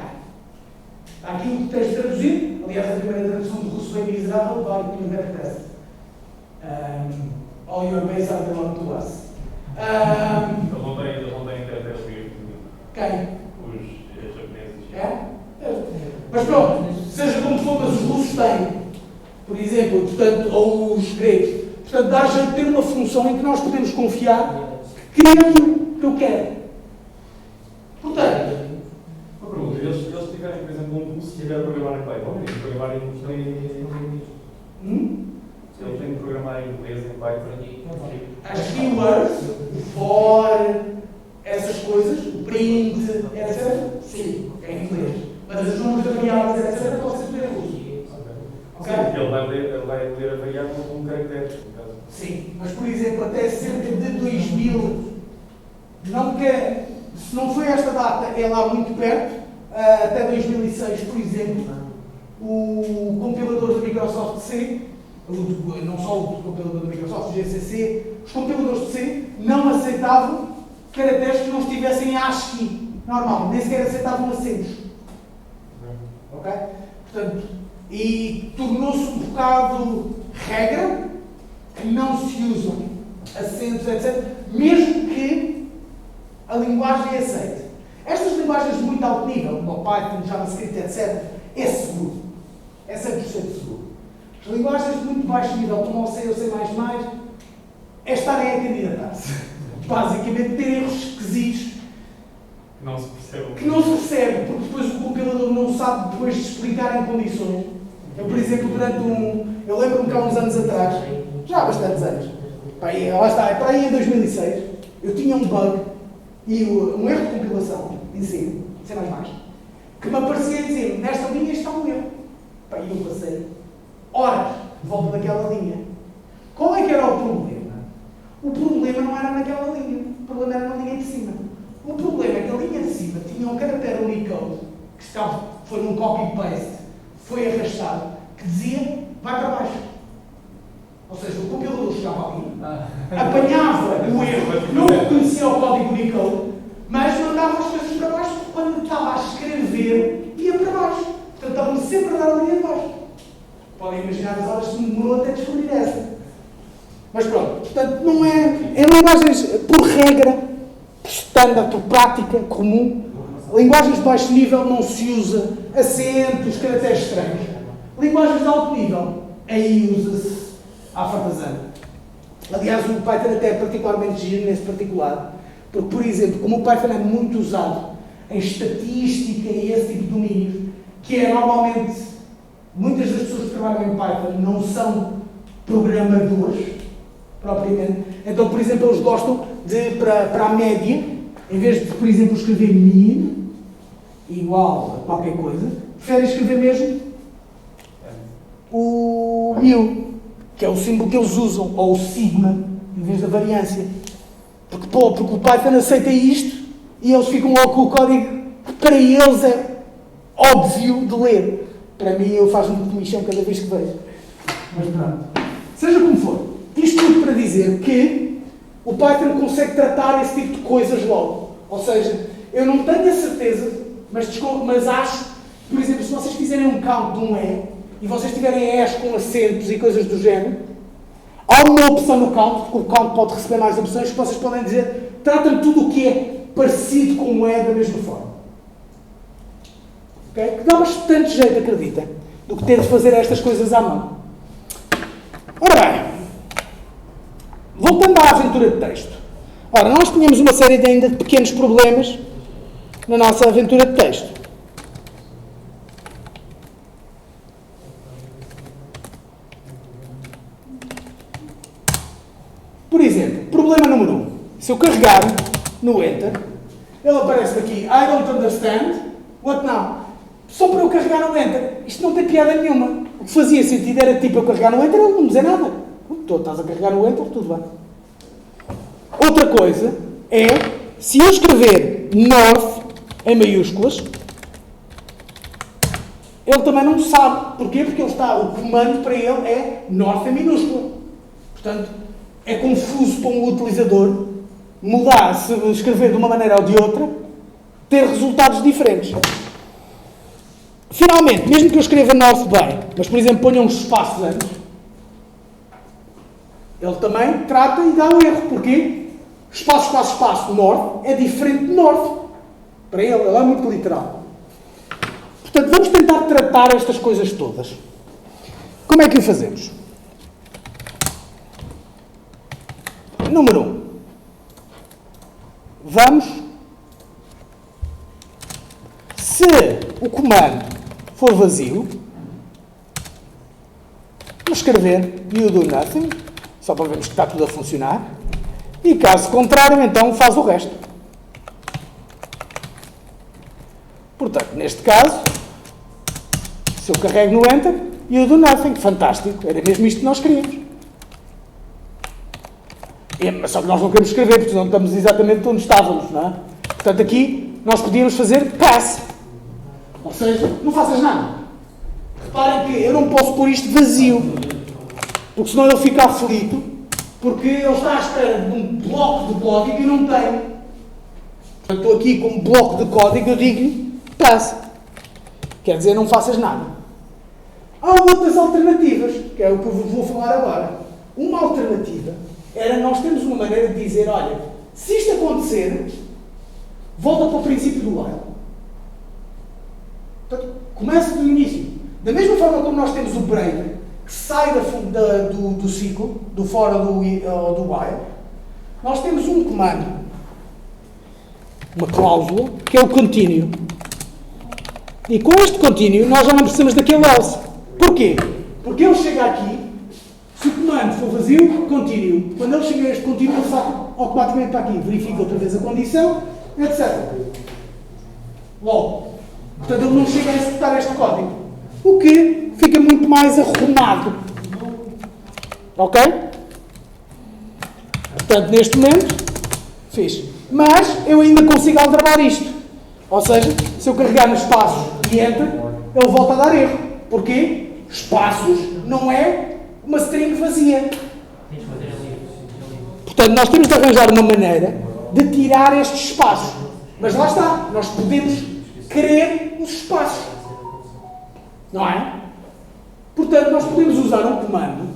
[SPEAKER 2] Está aqui o que tens de traduzir. Aliás, a primeira tradução do russo bem miserável vai no primeiro teste. All your base are belong to us.
[SPEAKER 3] Eles não têm caracteres mesmo.
[SPEAKER 2] Quem?
[SPEAKER 3] Os japoneses.
[SPEAKER 2] É? Mas pronto, seja como for, mas os russos têm. Por exemplo, portanto, ou os gregos. Portanto, dá jeito de ter uma função em que nós podemos confiar que cria aquilo que eu quero. Portanto,
[SPEAKER 3] Uma pergunta, eles tiverem, por exemplo, um curso, se tiver a programar em Python, tem que programar em inglês. Eles têm que programar em inglês, em Python.
[SPEAKER 2] as keywords, for, essas coisas, print, etc. Sim, é em inglês. Mas os números de variáveis, etc. pode ser tudo em russo. Ok?
[SPEAKER 3] Sim, porque ele vai ler a variável com um caractere, no caso.
[SPEAKER 2] Sim, mas por exemplo, até cerca de 2000, não quer, se não foi esta data, é lá muito perto, até 2006, por exemplo, o compilador da Microsoft C, não só o compilador da Microsoft, o GCC, os compiladores de C não aceitavam caracteres que não estivessem em ASCII normal, nem sequer aceitavam acentos. Ok? Portanto, e tornou-se um bocado regra que não se usam acentos, etc., mesmo que a linguagem aceite. Estas linguagens de muito alto nível, como Python, JavaScript, etc., é seguro. É 100% seguro. As linguagens de muito baixo nível, como o C ou C++, é estarem a candidatar-se. Basicamente, ter erros esquisitos que não se percebe, porque depois o compilador não sabe depois de explicar em condições. Eu, por exemplo, eu lembro-me que há uns anos atrás, já há bastantes anos, lá está, é para aí em 2006, eu tinha um bug e um erro de compilação em C++, que me aparecia a dizer, nesta linha está um erro. E eu passei horas de volta daquela linha. Qual é que era o problema? O problema não era naquela linha, o problema era na linha de cima. O problema é que a linha de cima tinha um caractere Unicode, que foi num copy-paste, foi arrastado, que dizia, vai para baixo. Ou seja, o compilador chegava ali, apanhava o erro, não reconhecia o código Unicode, mas mandava as coisas para baixo, quando estava a escrever, ia para baixo. Portanto, estavam sempre a dar a linha de baixo. Podem imaginar as horas que demorou até descobrir essa. Mas pronto, portanto, não é... Em linguagens, por regra, por standard, por prática comum, linguagens de baixo nível não se usa acentos, caracteres estranhos. Linguagens de alto nível, aí usa-se à fartazana. Aliás, o Python até é particularmente giro nesse particular, porque, por exemplo, como o Python é muito usado em estatística e esse tipo de domínios, que é normalmente, muitas das pessoas que trabalham em Python não são programadores, propriamente. Então, por exemplo, eles gostam de, para a média, em vez de, por exemplo, escrever min, igual a qualquer coisa, preferem escrever mesmo o mil, que é o símbolo que eles usam, ou o sigma, em vez da variância. Porque o Python aceita isto e eles ficam logo com o código que para eles é óbvio de ler. Para mim, eu faço-me de comichão cada vez que vejo. Mas pronto. Seja como for, isto tudo para dizer que o Python consegue tratar esse tipo de coisas logo. Ou seja, eu não tenho a certeza, mas acho, por exemplo, se vocês fizerem um count de um E, e vocês tiverem E's com acentos e coisas do género, há uma opção no count, porque o count pode receber mais opções, que vocês podem dizer, trata-me tudo o que é parecido com o E da mesma forma. Okay? Que dá bastante jeito, acreditem, do que ter de fazer estas coisas à mão. Ora bem, voltando à aventura de texto. Ora, nós tínhamos uma série de pequenos problemas na nossa aventura de texto. Por exemplo, problema número 1. Se eu carregar no Enter, ele aparece aqui, I don't understand, what now? Só para eu carregar no Enter. Isto não tem piada nenhuma. O que fazia sentido era tipo eu carregar no Enter e ele não dizer nada. Tu estás a carregar no Enter, tudo bem. Outra coisa é, se eu escrever North em maiúsculas, ele também não sabe. Porquê? Porque ele está, o comando para ele é North em minúscula. Portanto, é confuso para um utilizador mudar, se escrever de uma maneira ou de outra, ter resultados diferentes. Finalmente, mesmo que eu escreva North bem, mas por exemplo ponha uns espaços antes, ele também trata e dá o erro. Porquê? Espaço, espaço, espaço, North é diferente de North. Para ele é muito literal. Portanto, vamos tentar tratar estas coisas todas. Como é que o fazemos? número 1. Vamos, se o comando for vazio, vamos escrever you do nothing, só para vermos que está tudo a funcionar, e caso contrário, então faz o resto. Portanto, neste caso, se eu carrego no Enter, you do nothing, fantástico, era mesmo isto que nós queríamos. Mas só que nós não queremos escrever, porque não estamos exatamente onde estávamos, não é? Portanto, aqui nós podíamos fazer pass. Ou seja, não faças nada. Reparem que eu não posso pôr isto vazio, porque senão ele fica aflito, porque ele está à espera de um bloco de código e não tem. Portanto, estou aqui com um bloco de código e eu digo-lhe pass. Quer dizer, não faças nada. Há outras alternativas, que é o que eu vou falar agora. Uma alternativa era nós termos uma maneira de dizer, olha, se isto acontecer, volta para o princípio do while. Portanto, começa do início. Da mesma forma como nós temos o break, que sai do ciclo, do for ou do while, nós temos um comando, uma cláusula, que é o continue. E com este continue, nós já não precisamos daquele else. Porquê? Porque ele chega aqui, se o comando for vazio, continue. Quando ele chega a este continue, ele salta automaticamente para aqui, verifica outra vez a condição, etc. Logo. Portanto, ele não chega a executar este código. O que fica muito mais arrumado. Ok? Portanto, neste momento, fiz. Mas eu ainda consigo aldrabar isto. Ou seja, se eu carregar no espaço e enter, ele volta a dar erro. Porquê? Espaços não é uma string vazia. Portanto, nós temos de arranjar uma maneira de tirar estes espaços. Mas lá está, nós podemos querer os espaços. Não é? Portanto, nós podemos usar um comando,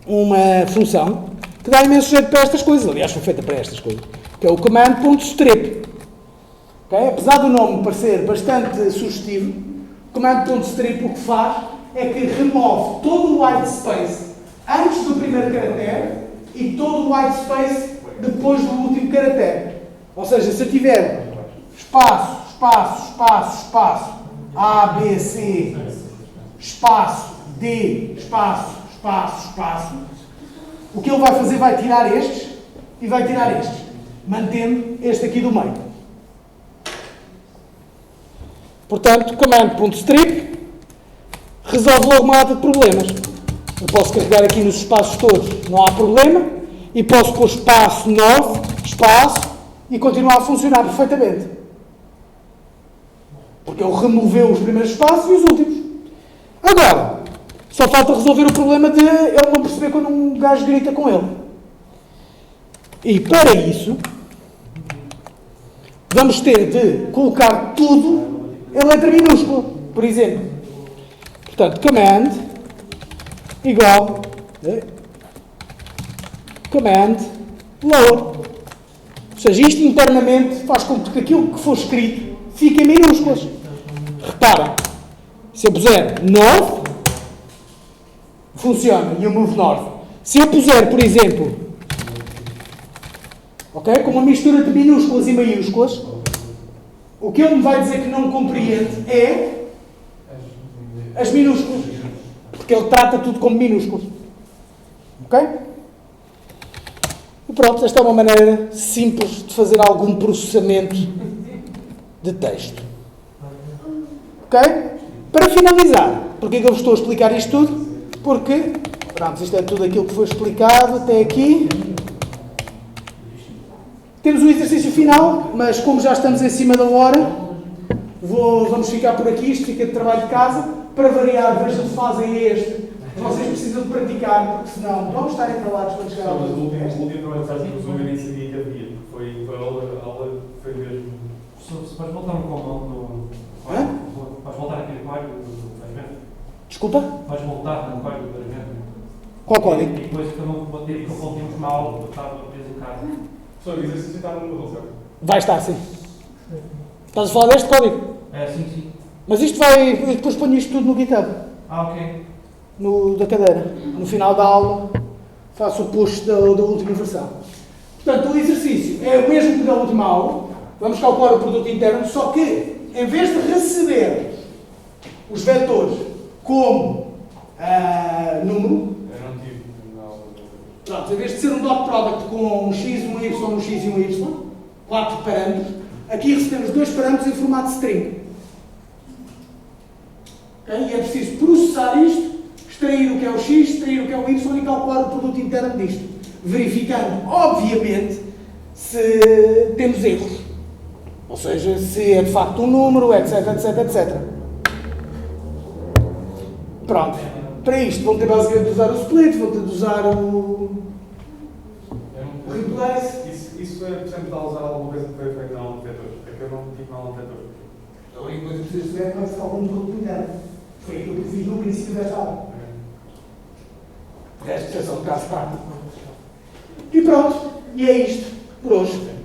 [SPEAKER 2] uma função, que dá imenso jeito para estas coisas. Aliás, foi feita para estas coisas. Que é o comando.strip. Okay? Apesar do nome parecer bastante sugestivo, o comando.strip o que faz é que remove todo o white space antes do primeiro caractere e todo o white space depois do último caractere. Ou seja, se eu tiver espaço, espaço, espaço, espaço, A, B, C, espaço, D, espaço, espaço, espaço, o que ele vai fazer vai tirar estes e vai tirar estes, mantendo este aqui do meio. Portanto, comando.strip resolve logo uma data de problemas. Eu posso carregar aqui nos espaços todos, não há problema, e posso pôr espaço 9, espaço, e continuar a funcionar perfeitamente. Porque ele removeu os primeiros espaços e os últimos. Agora, só falta resolver o problema de ele não perceber quando um gajo grita com ele. E para isso, vamos ter de colocar tudo em letra minúscula. Por exemplo, portanto, command igual command lower. Ou seja, isto internamente faz com que aquilo que for escrito fique em minúsculas. Reparem, se eu puser 9, funciona, e eu move 9. Se eu puser, por exemplo, ok, com uma mistura de minúsculas e maiúsculas, o que ele me vai dizer que não compreende é as minúsculas. Porque ele trata tudo como minúsculas. Ok? E pronto, esta é uma maneira simples de fazer algum processamento de texto. Ok? Para finalizar, porque é que eu vos estou a explicar isto tudo? Porque, pronto, isto é tudo aquilo que foi explicado até aqui. Temos o exercício final, mas como já estamos em cima da hora, vamos ficar por aqui, isto fica de trabalho de casa. Para variar, vejam se fazem este. Vocês precisam de praticar, porque senão vão estar enrolados quando chegar ao
[SPEAKER 3] último trabalho de casa, eu nem sabia que havia, porque foi a aula, foi mesmo.
[SPEAKER 6] Se podes voltar um comando no.
[SPEAKER 2] Hã?
[SPEAKER 6] Podes voltar aqui no código do evento?
[SPEAKER 2] Desculpa?
[SPEAKER 6] Podes voltar no código do evento?
[SPEAKER 2] Qual código?
[SPEAKER 6] E depois que eu não bater, que eu voltei uma aula, eu estava preso em casa.
[SPEAKER 3] Só o exercício está no Moodle, certo?
[SPEAKER 2] Vai estar, sim. Estás a falar deste código?
[SPEAKER 6] É, sim.
[SPEAKER 2] Mas isto vai... Eu depois ponho isto tudo no GitHub.
[SPEAKER 6] Ah, ok.
[SPEAKER 2] Da cadeira. No final da aula faço o push da última versão. Portanto, o exercício é o mesmo que da última aula. Vamos calcular o produto interno, só que, em vez de receber os vetores como número,
[SPEAKER 6] Eu não tive na aula.
[SPEAKER 2] pronto, em vez de ser um dot product com um x, um y, um x e um y, 4 parâmetros, aqui recebemos 2 parâmetros em formato string. Okay? E é preciso processar isto, extrair o que é o x, extrair o que é o y e calcular o produto interno disto. Verificando, obviamente, se temos erros. Ou seja, se é de facto um número, etc, etc, etc. Pronto. Para isto vão ter basicamente de usar o split, vão ter de usar o replace.
[SPEAKER 3] Isso é, por exemplo, a usar alguma coisa que foi feita na aula de vetores? É que eu não tive na aula de vetores.
[SPEAKER 2] A única coisa que precisas saber é que vai ser algum produto interno. Foi aquilo que eu fiz no princípio desta aula. O resto é só um caso prático. E pronto. E é isto por hoje.